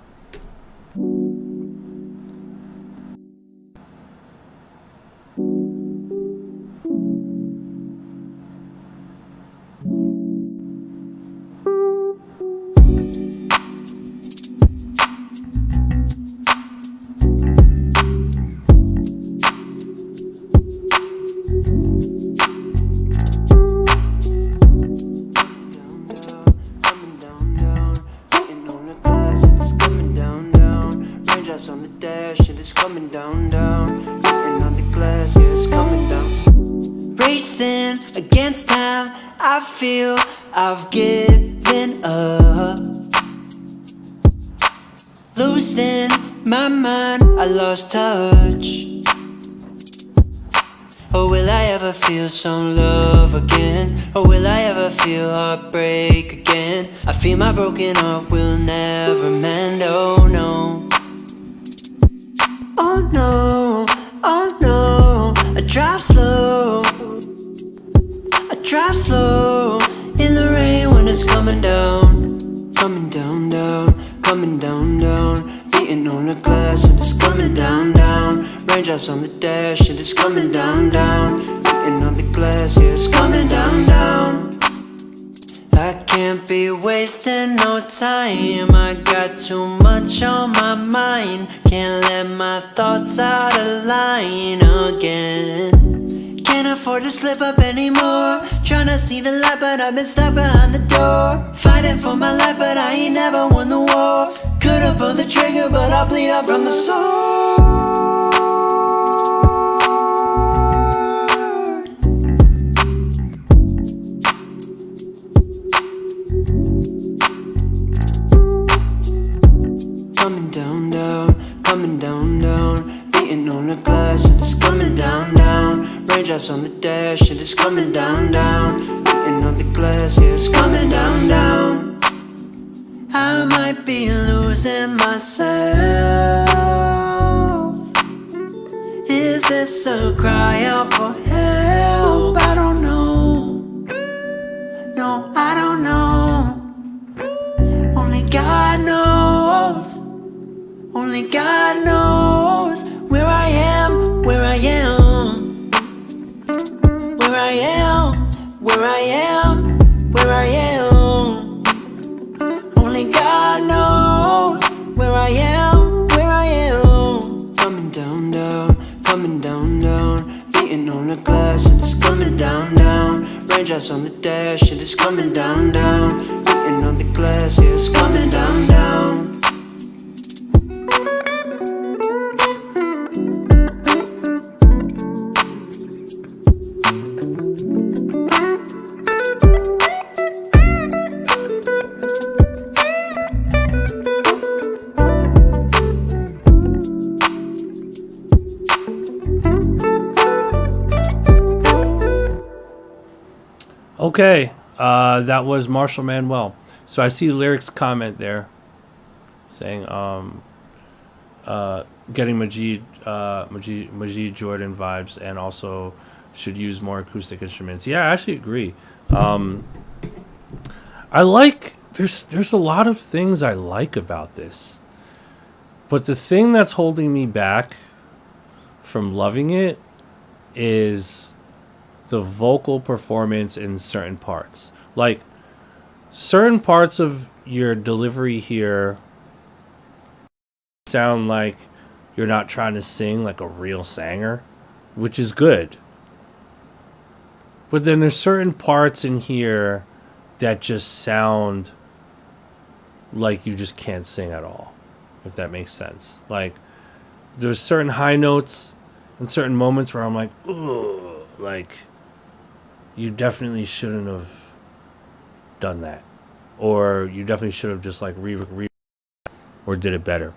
I've given up, losing my mind, I lost touch. Or will I ever feel some love again? Or will I ever feel heartbreak again? I feel my broken heart will never mend, oh no. Oh no, oh no, I drive slow, I drive slow in the rain when it's coming down, coming down, down, coming down, down, beating on the glass and it's coming down, down, raindrops on the dash and it's coming down, down, beating on the glass, yeah, it's coming down, down. I can't be wasting no time, I got too much on my mind, can't let my thoughts out of line again. Can't afford to slip up anymore, tryna see the light but I've been stuck behind the door. Fighting for my life but I ain't never won the war. Could've pulled the trigger but I bleed out from the sword. Coming down, down, coming down, down, beating on the glass and it's coming down, down. Raindrops on the dash and it's coming down, down, beating on the glass, yeah, it's coming down, down. I might be losing myself. Is this a cry out for help? I don't know. No, I don't know. Only God knows. Only God knows where I am, where I am. Where I am, where I am, where I am. Only God knows where I am, where I am. Coming down, down, coming down, down, beating on the glass and it's coming down, down. Raindrops on the dash and it's coming down, down, beating on the glass, yeah, it's coming down, down. Okay, that was Marshall Manuel. So I see lyrics comment there saying getting Majid Jordan vibes and also should use more acoustic instruments. Yeah, I actually agree. I like there's a lot of things I like about this. But the thing that's holding me back from loving it is the vocal performance in certain parts. Like, certain parts of your delivery here sound like you're not trying to sing like a real singer, which is good. But then there's certain parts in here that just sound like you just can't sing at all, if that makes sense. Like, there's certain high notes and certain moments where I'm like, ugh, like, you definitely shouldn't have done that. or you definitely should have just like or did it better.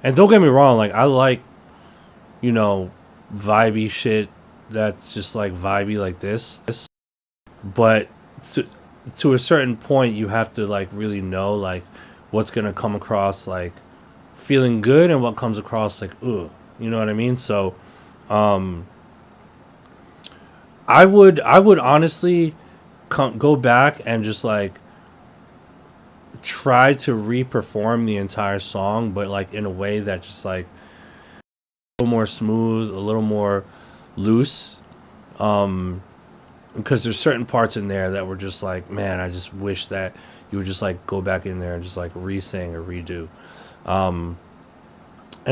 And don't get me wrong, like I like, you know, vibey shit that's just like vibey like this. But to a certain point, you have to like really know like what's gonna come across like feeling good and what comes across like ooh, you know what I mean? So, I would honestly go back and just like try to re-perform the entire song, but like in a way that just like a little more smooth, a little more loose. Because there's certain parts in there that were just like, man, I just wish that you would just like go back in there and just like re-sing or redo. And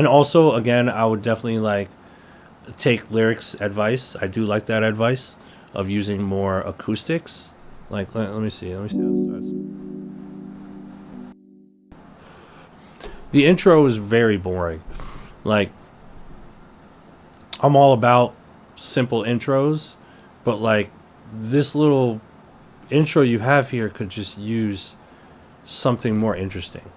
also, again, I would definitely like take lyrics advice. I do like that advice of using more acoustics. Like, let me see how it starts. The intro is very boring. Like, I'm all about simple intros, but like this little intro you have here could just use something more interesting.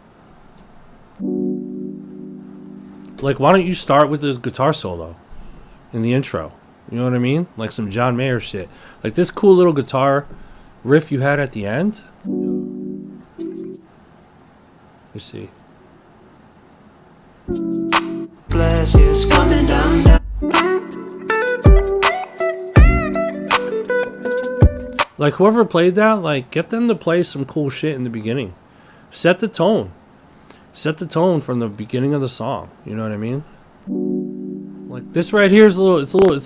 Like, why don't you start with the guitar solo in the intro? You know what I mean? Like some John Mayer shit. Like this cool little guitar riff you had at the end. Let's see. Glasses coming down. Like whoever played that, like get them to play some cool shit in the beginning. Set the tone. Set the tone from the beginning of the song. You know what I mean? Like this right here is a little.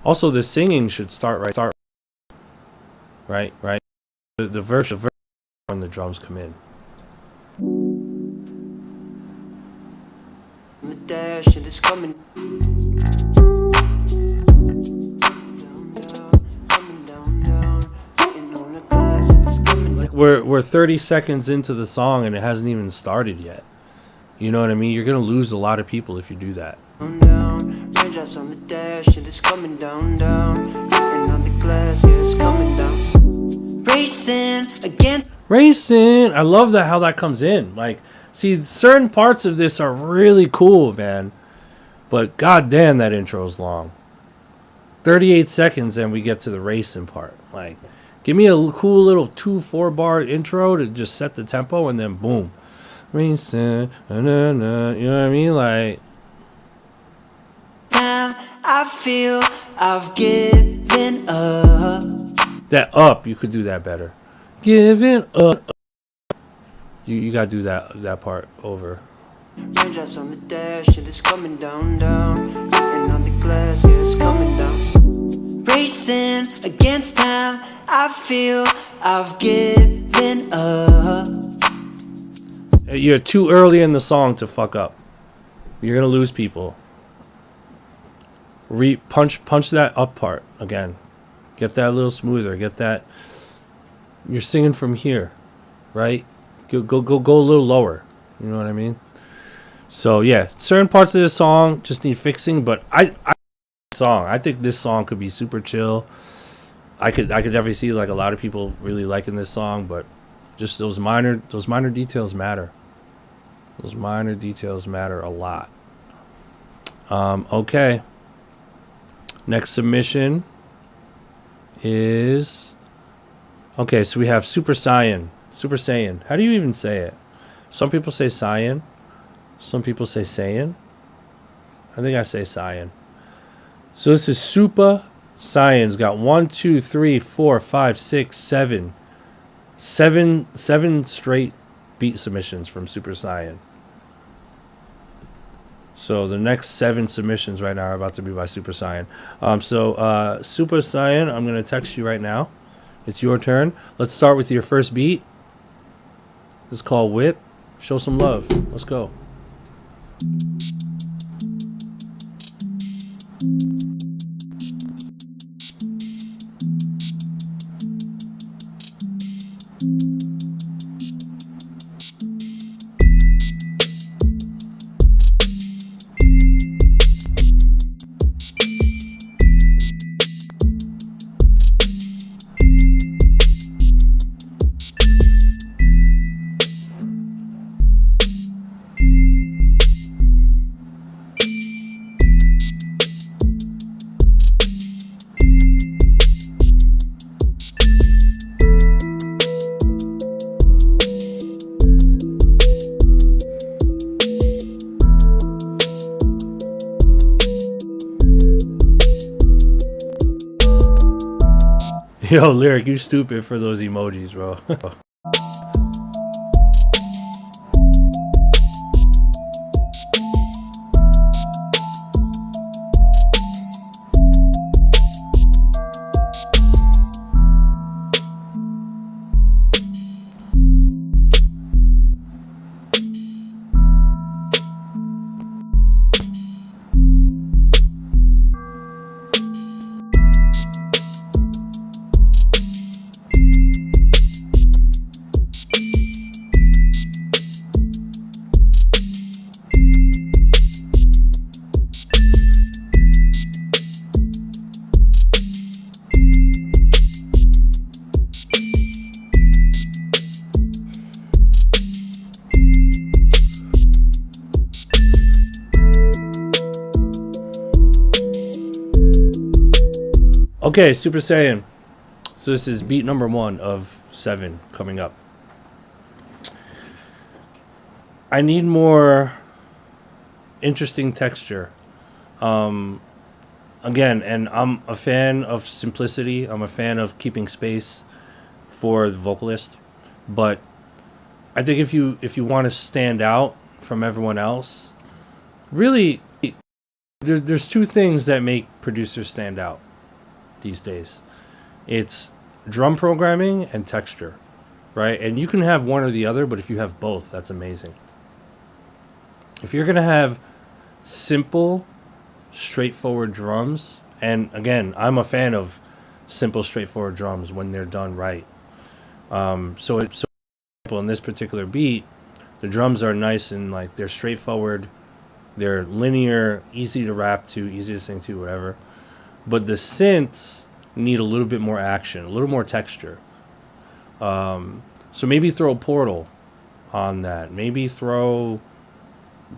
Also, the singing should start right. The verse when the drums come in. The dash and it's coming. Like we're 30 seconds into the song and it hasn't even started yet. You know what I mean? You're gonna lose a lot of people if you do that. Raindrops on the dash and it's coming down. And on the glass, yeah, it's coming down. Racing again. Racing. I love that how that comes in. Like, see, certain parts of this are really cool, man. But goddamn, that intro is long. 38 seconds and we get to the racing part. Like, give me a cool little 2-4 bar intro to just set the tempo and then boom. Racing. You know what I mean? Like, I feel I've given up. that up, you could do that better. Giving up. You gotta do that part over. Raindrops on the dash and it's coming down. And on the glass, yeah, it's coming down. Racing against time, I feel I've given up. You're too early in the song to fuck up. You're gonna lose people. Punch that up part again. Get that a little smoother. Get that. You're singing from here, right? Go a little lower. You know what I mean? So yeah, certain parts of this song just need fixing. But I think this song could be super chill. I could definitely see like a lot of people really liking this song, but just those minor details matter. Those minor details matter a lot. Okay. Next submission is... Okay, so we have Super Saiyan. Super Saiyan. How do you even say it? Some people say Saiyan. Some people say Saiyan. I think I say Saiyan. So this is Super Saiyan's got 1, 2, 3, 4, 5, 6, 7. Seven straight beat submissions from Super Saiyan. So the next 7 submissions right now are about to be by Super Saiyan. Super Saiyan, I'm going to text you right now. It's your turn. Let's start with your first beat. This is called Whip. Show some love. Let's go. Yo, Lyric, you stupid for those emojis, bro. Okay, Super Saiyan. So this is beat number 1 of 7 coming up. I need more interesting texture. Again, and I'm a fan of simplicity. I'm a fan of keeping space for the vocalist. But I think if you want to stand out from everyone else, really, there's two things that make producers stand out these days. It's drum programming and texture, right? And you can have one or the other, but if you have both, that's amazing. If you're gonna have simple, straightforward drums, and again, I'm a fan of simple, straightforward drums when they're done right. So in this particular beat, the drums are nice and like they're straightforward, they're linear, easy to rap to, easy to sing to, whatever. But the synths need a little bit more action, a little more texture. So maybe throw Portal on that. Maybe throw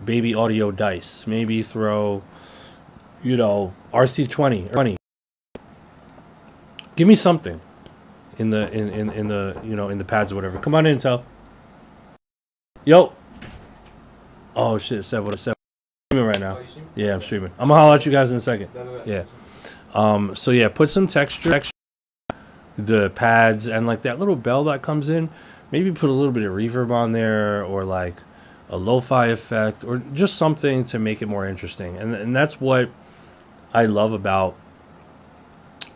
Baby Audio Dice. Maybe throw, RC20. Give me something in the pads or whatever. Come on in, Intel. Yo. Oh shit, Sev, what is Sev? I'm streaming right now. Oh, you streaming? Yeah, I'm streaming. I'm gonna holler at you guys in a second. Yeah. So yeah, put some texture, the pads, and like that little bell that comes in, maybe put a little bit of reverb on there, or like a lo-fi effect, or just something to make it more interesting. And that's what I love about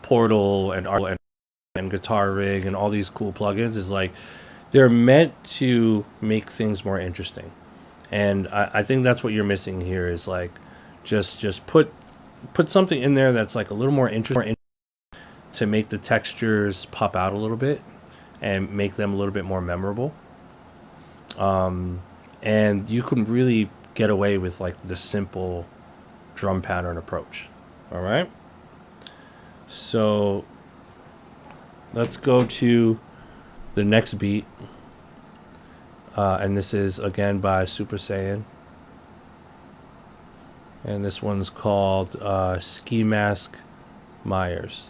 Portal and Guitar Rig and all these cool plugins, is like they're meant to make things more interesting. And I think that's what you're missing here, is like just put something in there that's like a little more interesting to make the textures pop out a little bit and make them a little bit more memorable. And you can really get away with like the simple drum pattern approach. All right. So let's go to the next beat. And this is again by Super Saiyan. And this one's called Ski Mask Myers.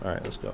All right, let's go.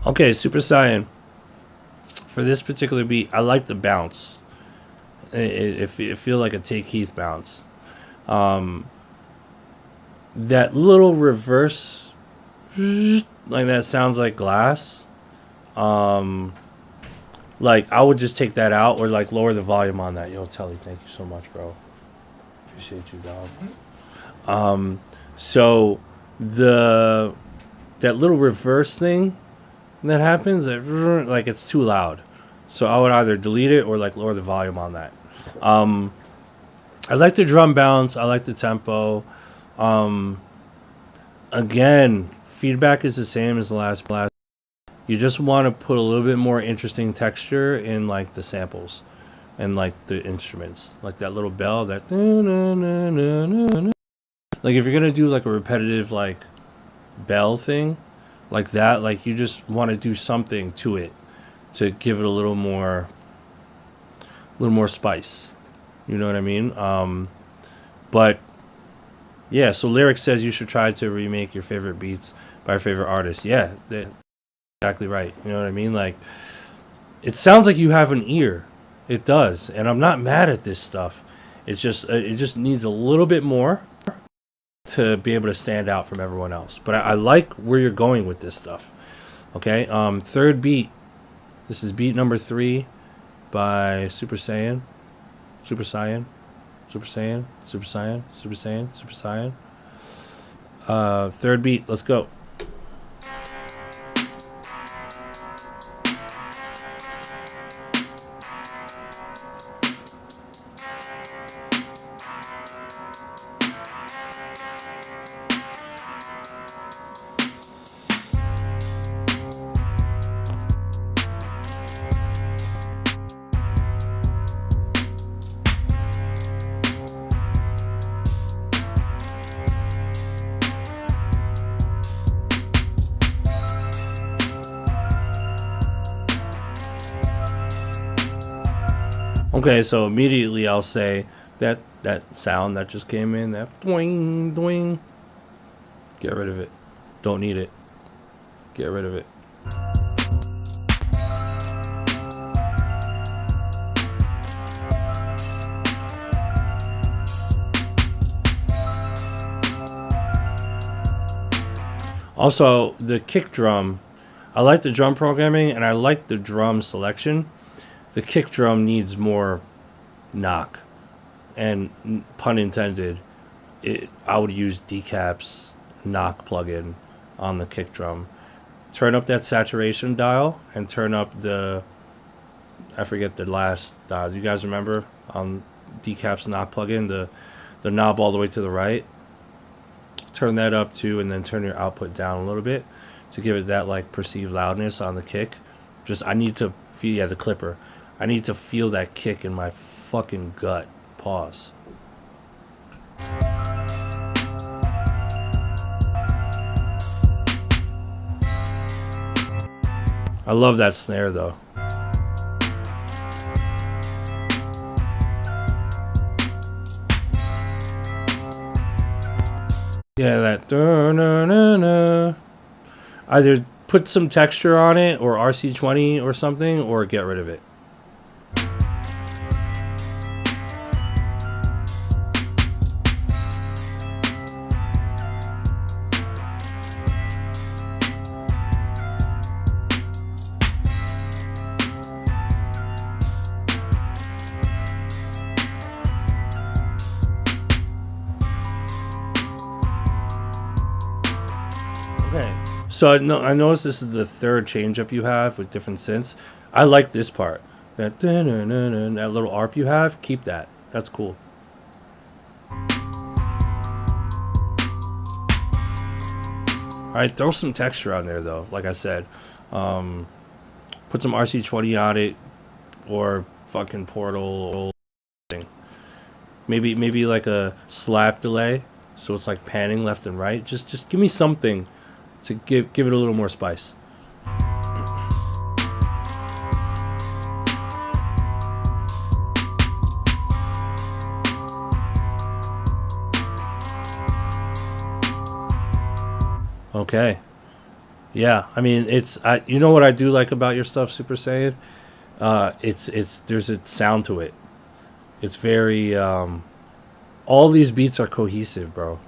Okay, Super Saiyan. For this particular beat, I like the bounce. It feel like a Take Heath bounce. That little reverse, like that sounds like glass. Like I would just take that out or like lower the volume on that. Yo, Telly, thank you so much, bro. Appreciate you, dog. So that little reverse thing that happens, like it's too loud. So I would either delete it or like lower the volume on that. I like the drum bounce. I like the tempo. Again, feedback is the same as the last blast. You just want to put a little bit more interesting texture in like the samples and like the instruments, like that little bell that like if you're gonna do like a repetitive like bell thing like that, like you just want to do something to it to give it a little more spice. You know what I mean? But yeah, so Lyric says you should try to remake your favorite beats by your favorite artist. Yeah, exactly right. You know what I mean? Like, it sounds like you have an ear. It does, and I'm not mad at this stuff. It's just it just needs a little bit more to be able to stand out from everyone else. But I like where you're going with this stuff. Okay, third beat. This is beat number 3 by Super Saiyan. Super Saiyan. Super Saiyan. Super Saiyan. Super Saiyan. Super Saiyan. Third beat. Let's go. Okay, so immediately I'll say that sound that just came in, that doing, doing, get rid of it. Don't need it. Get rid of it. Also, the kick drum, I like the drum programming and I like the drum selection. The kick drum needs more knock, and pun intended, I would use Decap's knock plugin on the kick drum. Turn up that saturation dial and turn up I forget the last dial. Do you guys remember on Decap's knock plugin, the knob all the way to the right? Turn that up too, and then turn your output down a little bit to give it that like perceived loudness on the kick. I need to feel, the clipper. I need to feel that kick in my fucking gut. Pause. I love that snare though. Yeah, that. Either put some texture on it or RC20 or something, or get rid of it. So I noticed this is the third change up you have with different synths. I like this part. That little ARP you have, keep that. That's cool. Alright, throw some texture on there though, like I said. Put some RC20 on it, or fucking Portal thing. Maybe like a slap delay, so it's like panning left and right. Just give me something to give it a little more spice. Okay. Yeah, I mean, you know what I do like about your stuff, Super Saiyan? There's a sound to it. It's very, all these beats are cohesive, bro,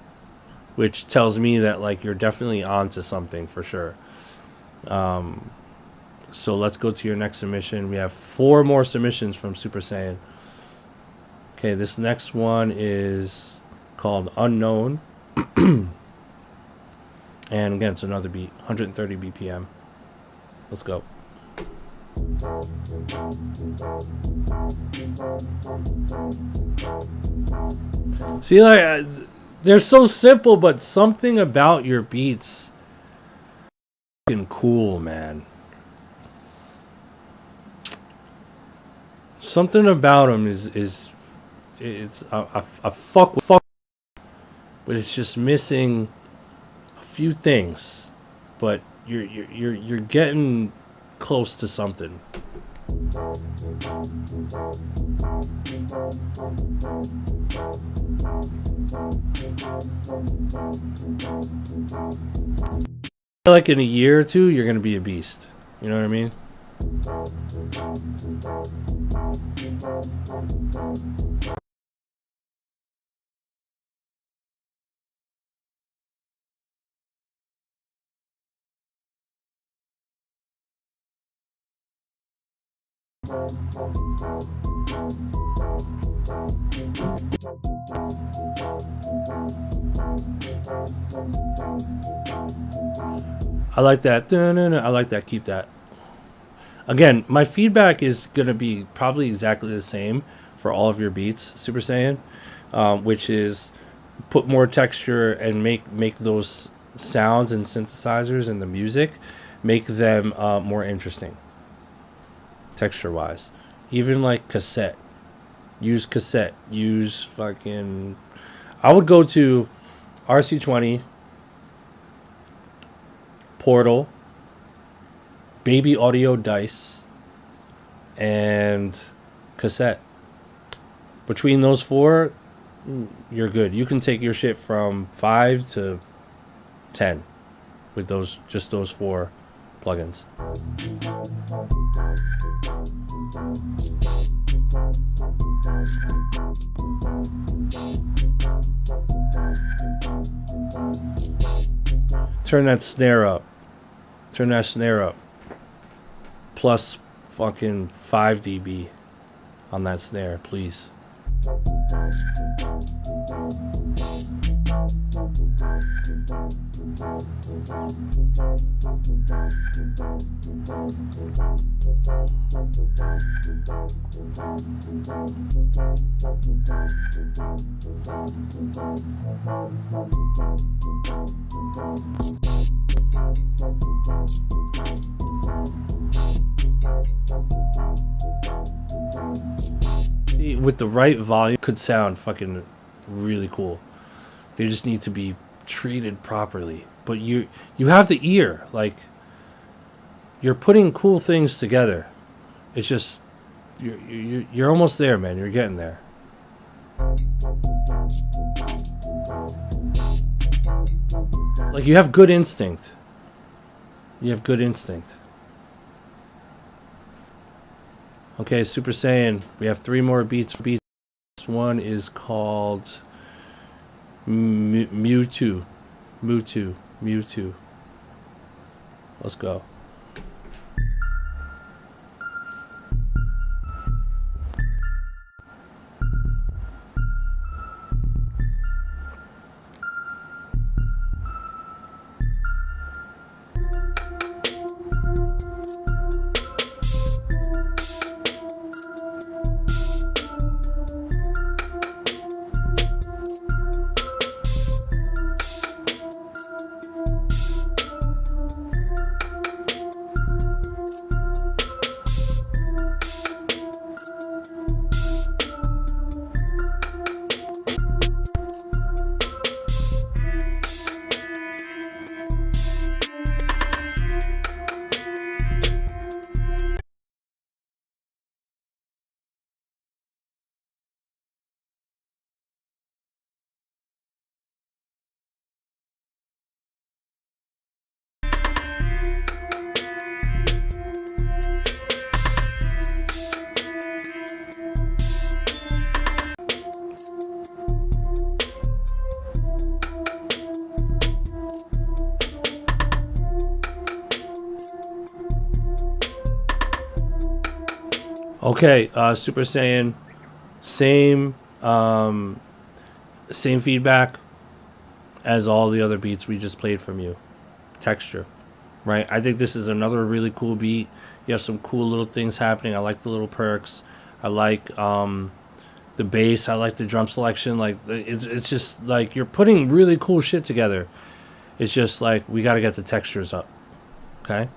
which tells me that like you're definitely onto something for sure. So let's go to your next submission. We have 4 more submissions from Super Saiyan. Okay, this next one is called Unknown. And again, it's another beat, 130 BPM. Let's go. See, like, they're so simple, but something about your beats fucking cool, man. Something about them is I fuck, but it's just missing a few things. But you're getting close to something. Like in a year or two, you're gonna be a beast. You know what I mean? I like that. I like that. Keep that. Again, my feedback is going to be probably exactly the same for all of your beats, Super Saiyan, which is put more texture and make those sounds and synthesizers and the music, make them more interesting, texture-wise. Even like cassette. Use cassette. Use fucking... I would go to RC20, Portal, Baby Audio Dice, and cassette. Between those 4, you're good. You can take your shit from 5 to 10 with just those 4 plugins. Turn that snare up. Turn that snare up. Plus fucking 5 dB on that snare, please. With the right volume, could sound fucking really cool. They just need to be treated properly. But you have the ear, like you're putting cool things together. It's just you're almost there, man. You're getting there. Like you have good instinct. You have good instinct. Okay, Super Saiyan, we have 3 more beats. This one is called Mewtwo. Let's go. Okay, Super Saiyan, same same feedback as all the other beats we just played from you. Texture, right? I think this is another really cool beat. You have some cool little things happening. I like the little perks. I like the bass. I like the drum selection. Like it's just like you're putting really cool shit together. It's just like we got to get the textures up. Okay.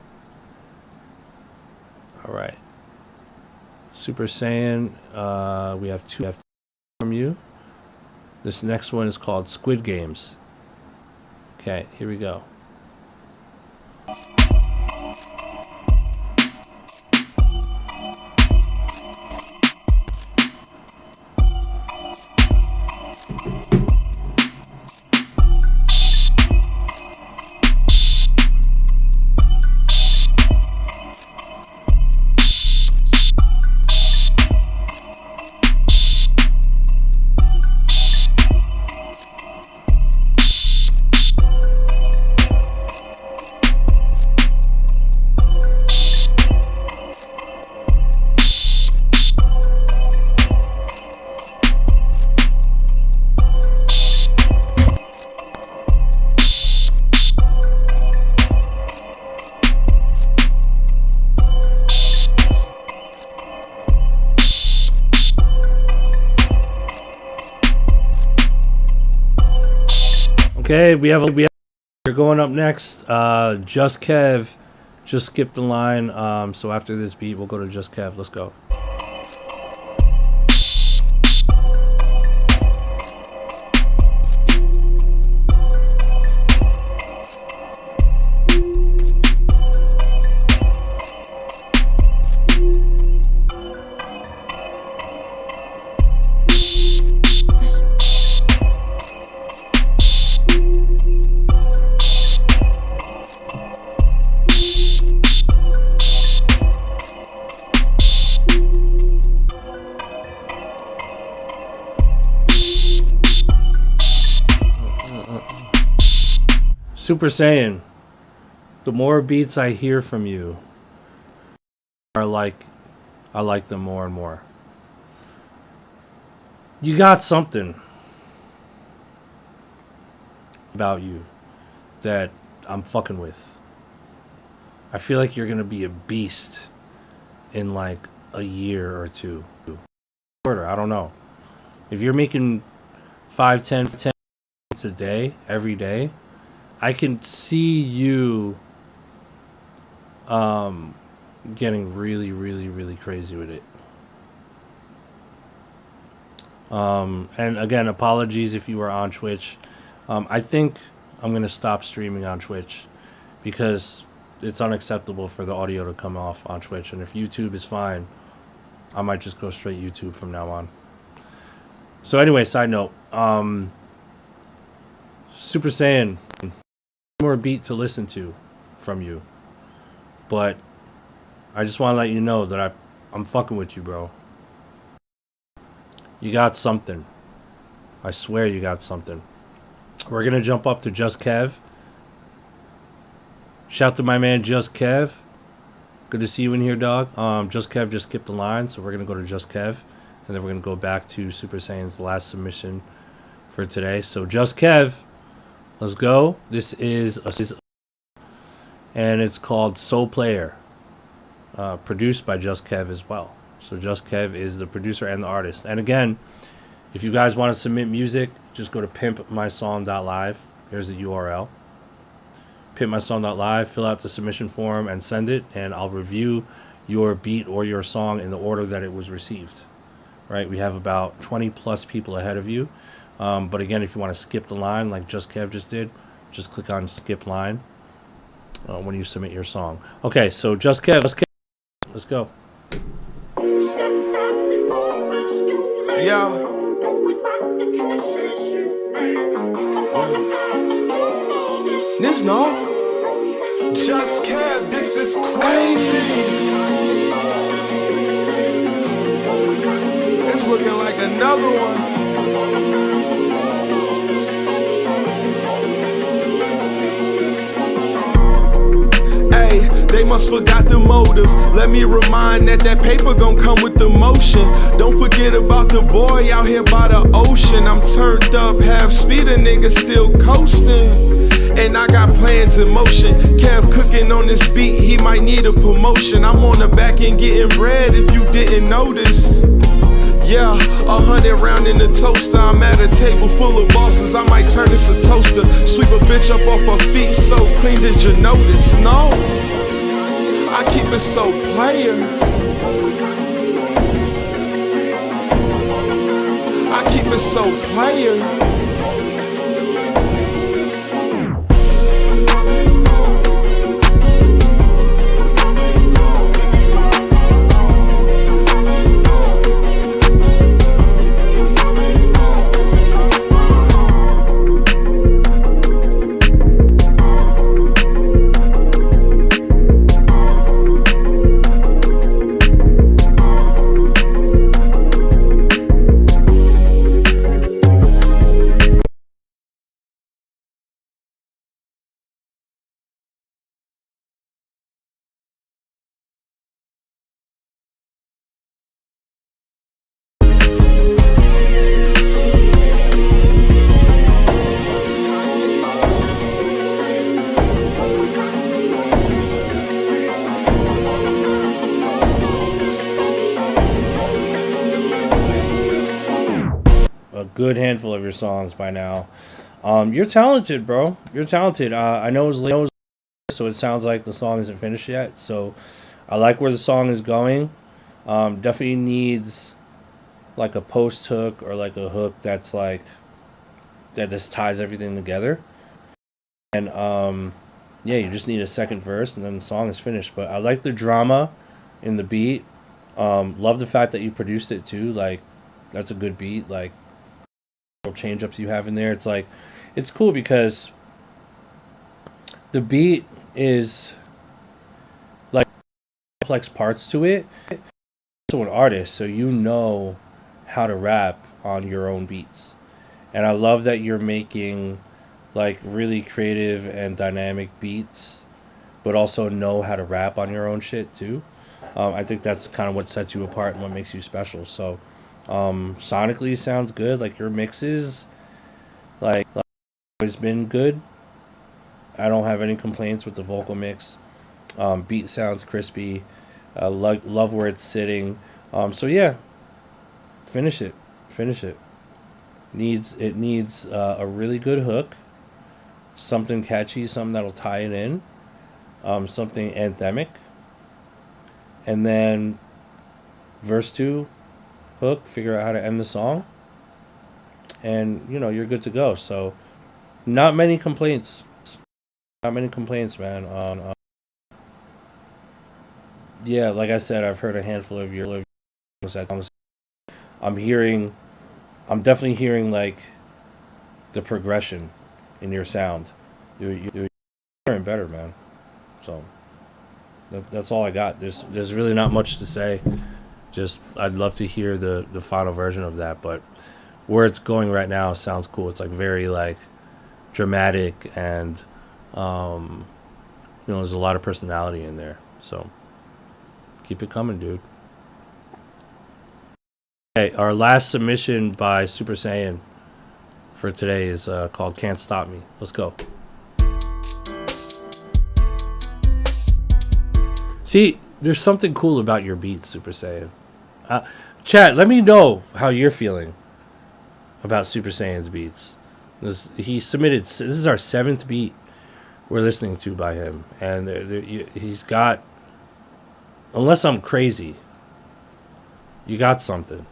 All right. Super Saiyan. We have two from you. This next one is called Squid Games. Okay, here we go. Okay, we have you're going up next. Just Kev just skipped the line. So after this beat, we'll go to Just Kev. Let's go. Super Saiyan, the more beats I hear from you are like, I like them more and more. You got something about you that I'm fucking with. I feel like you're gonna be a beast in like a year or two. I don't know. If you're making 5, 10 beats a day, every day, I can see you getting really, really, really crazy with it. And again, apologies if you were on Twitch. I think I'm going to stop streaming on Twitch because it's unacceptable for the audio to come off on Twitch. And if YouTube is fine, I might just go straight YouTube from now on. So anyway, side note, Super Saiyan, more beat to listen to from you, but I just want to let you know that I'm fucking with you, bro. You got something. I swear you got something. We're gonna jump up to Just Kev. Shout to my man Just Kev. Good to see you in here, dog. Just Kev just skipped the line, so we're gonna go to Just Kev, and then we're gonna go back to Super Saiyan's last submission for today. So Just Kev, let's go. This is and it's called Soul Player, produced by Just Kev as well. So Just Kev is the producer and the artist. And again, if you guys want to submit music, just go to pimpmysong.live. Here's the URL. Pimpmysong.live, fill out the submission form and send it, and I'll review your beat or your song in the order that it was received. Right? We have about 20 plus people ahead of you. But again, if you want to skip the line like Just Kev just did, just click on skip line when you submit your song. Okay, so Just Kev, let's go. Yo. This no. Just Kev, this is crazy. It's looking like another one. They must forgot the motive. Let me remind that paper gon' come with the motion. Don't forget about the boy out here by the ocean. I'm turned up, half speed, a nigga still coasting. And I got plans in motion. Kev cooking on this beat, he might need a promotion. I'm on the back end getting bread if you didn't notice. Yeah, 100 round in the toaster. I'm at a table full of bosses, I might turn this a toaster. Sweep a bitch up off her feet so clean, did you notice? No, I keep it so player. I keep it so player. Good handful of your songs by now. You're talented, bro. You're talented. I know it's late, so it sounds like the song isn't finished yet. So I like where the song is going. Definitely needs like a post hook or like a hook that's like that just ties everything together. And yeah, you just need a second verse and then the song is finished. But I like the drama in the beat. Love the fact that you produced it too. Like that's a good beat. Like change ups you have in there, it's like it's cool because the beat is like complex parts to it. So an artist, so you know how to rap on your own beats, and I love that you're making like really creative and dynamic beats, but also know how to rap on your own shit too. I think that's kind of what sets you apart and what makes you special. So sonically sounds good. Like your mixes like always been good. I don't have any complaints with the vocal mix. Beat sounds crispy. Love where it's sitting. So yeah, finish it. Needs a really good hook, something catchy, something that'll tie it in, something anthemic, and then verse 2 hook, figure out how to end the song, and you're good to go. So not many complaints, man. Yeah, like I said, I've heard a handful of your songs. I'm definitely hearing like the progression in your sound. You're hearing better, man. So that's all I got. There's really not much to say. Just I'd love to hear the final version of that, but where it's going right now sounds cool. It's like very like dramatic and there's a lot of personality in there. So keep it coming, dude. Okay, our last submission by Super Saiyan for today is called Can't Stop Me. Let's go. See, there's something cool about your beats, Super Saiyan. Chat, let me know how you're feeling about Super Saiyan's beats. He submitted, this is our 7th beat we're listening to by him. And he's got, unless I'm crazy, you got something.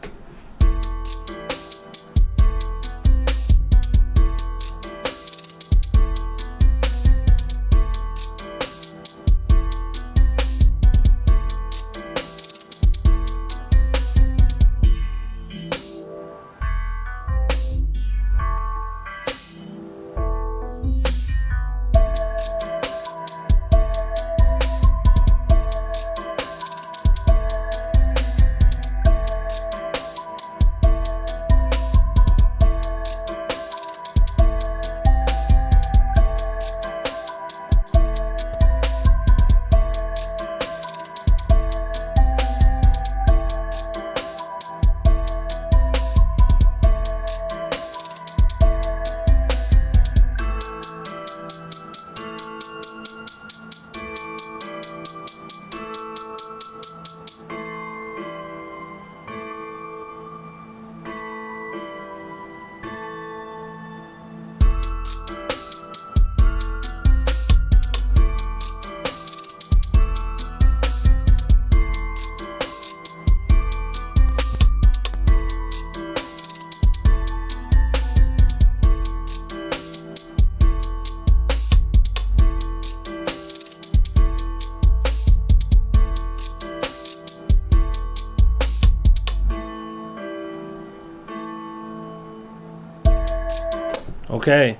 Okay,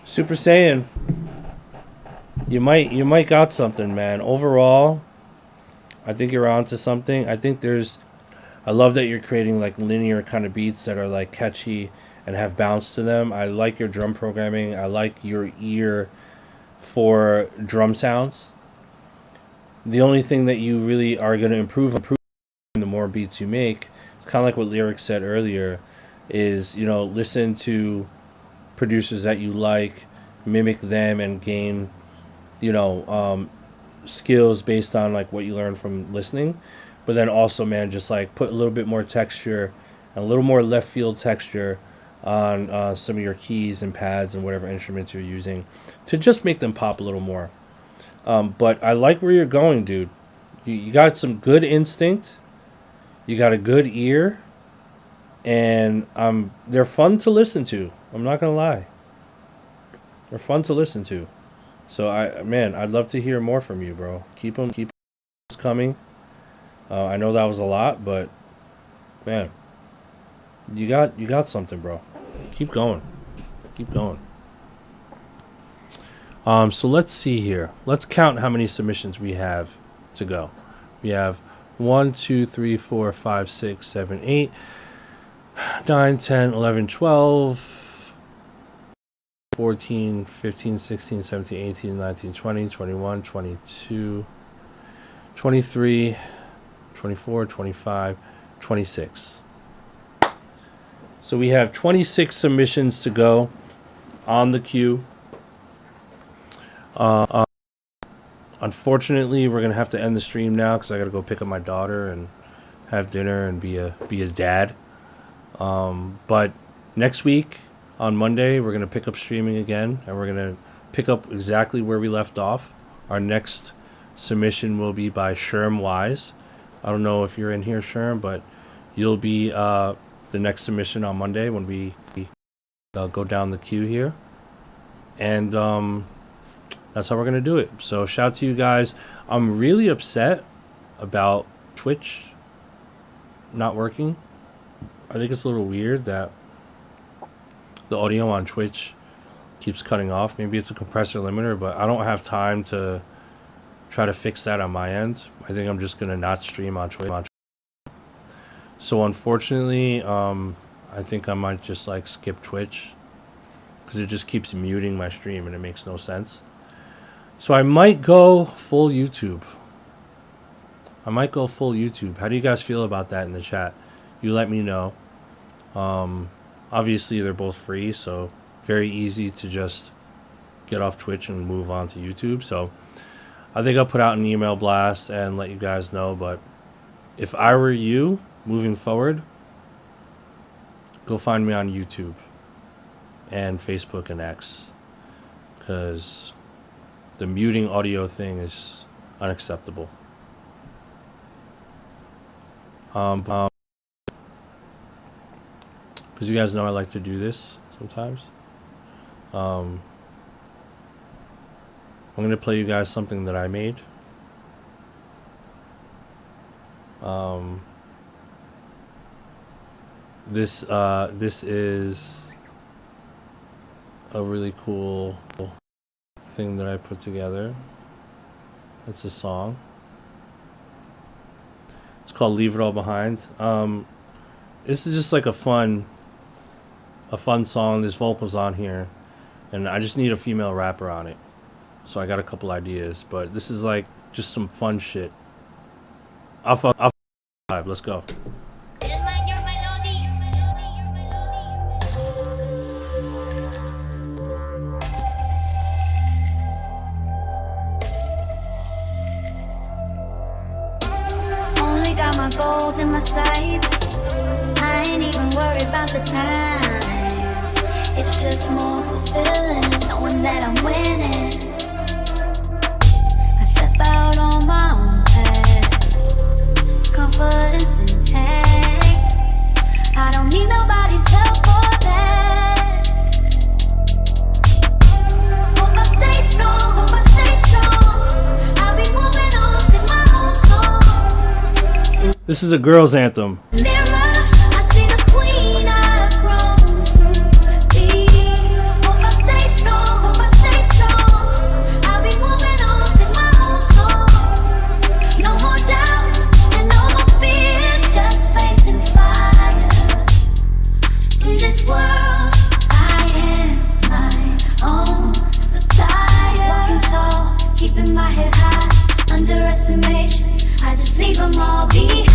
Super Saiyan. You might got something, man. Overall, I think you're onto something. I think I love that you're creating like linear kind of beats that are like catchy and have bounce to them. I like your drum programming. I like your ear for drum sounds. The only thing that you really are going to improve the more beats you make, it's kind of like what Lyric said earlier, is, you know, listen to producers that you like, mimic them, and gain, you know, skills based on like what you learn from listening. But then also, man, just like put a little bit more texture and a little more left field texture on some of your keys and pads and whatever instruments you're using to just make them pop a little more. But I like where you're going, dude. You got some good instinct. You got a good ear. And they're fun to listen to. I'm not going to lie. They're fun to listen to. So, I'd love to hear more from you, bro. Keep them coming. I know that was a lot, but, man, you got something, bro. Keep going. Keep going. So let's see here. Let's count how many submissions we have to go. We have 1, 2, 3, 4, 5, 6, 7, 8, 9, 10, 11, 12, 14, 15, 16, 17, 18, 19, 20, 21, 22, 23, 24, 25, 26. So we have 26 submissions to go on the queue. Unfortunately, we're gonna have to end the stream now because I gotta go pick up my daughter and have dinner and be a dad. But next week on Monday, we're gonna pick up streaming again, and we're gonna pick up exactly where we left off. Our next submission will be by Sherm Wise. I don't know if you're in here, Sherm, but you'll be the next submission on Monday when we go down the queue here. And that's how we're going to do it. So shout out to you guys. I'm really upset about Twitch not working. I think it's a little weird that the audio on Twitch keeps cutting off. Maybe it's a compressor limiter, but I don't have time to try to fix that on my end. I think I'm just going to not stream on Twitch. So unfortunately, I think I might just like skip Twitch because it just keeps muting my stream and it makes no sense. So I might go full YouTube. How do you guys feel about that in the chat? You let me know. Obviously, they're both free, so very easy to just get off Twitch and move on to YouTube. So I think I'll put out an email blast and let you guys know. But if I were you, moving forward, go find me on YouTube and Facebook and X, because the muting audio thing is unacceptable. Because you guys know I like to do this sometimes. I'm going to play you guys something that I made. This is a really cool thing that I put together. It's a song. It's called Leave It All Behind. This is just like a fun song. There's vocals on here, and I just need a female rapper on it. So I got a couple ideas, but this is like just some fun shit. Let's go. Only got my goals in my sights. I ain't even worried about the time. It's just more fulfilling knowing that I'm winning. I step out on my own path, confidence intact. I don't need nobody's help for that. Hope I stay strong, hope I stay strong. I'll be moving on, sing my own song. This is a girl's anthem. Mirror, I see the queen I've grown to be. high. Underestimations, I just leave them all behind.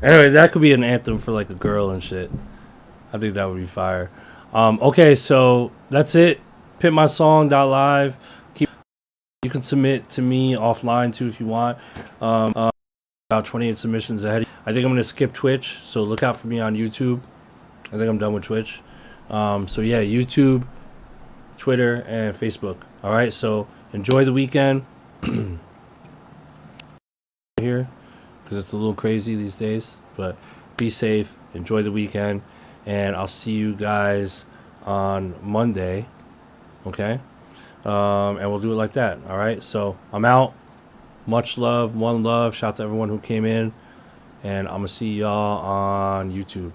Anyway, that could be an anthem for like a girl and shit. I think that would be fire. Okay, so that's it. Pitmysong.live. You can submit to me offline too if you want. About 28 submissions ahead. I think I'm gonna skip Twitch, so look out for me on YouTube. I think I'm done with Twitch. So yeah, YouTube, Twitter, and Facebook. All right, so enjoy the weekend here because it's a little crazy these days. But be safe, enjoy the weekend, and I'll see you guys on Monday. Okay, and we'll do it like that. All right, so I'm out. Much love, one love. Shout out to everyone who came in, and I'm gonna see y'all on YouTube.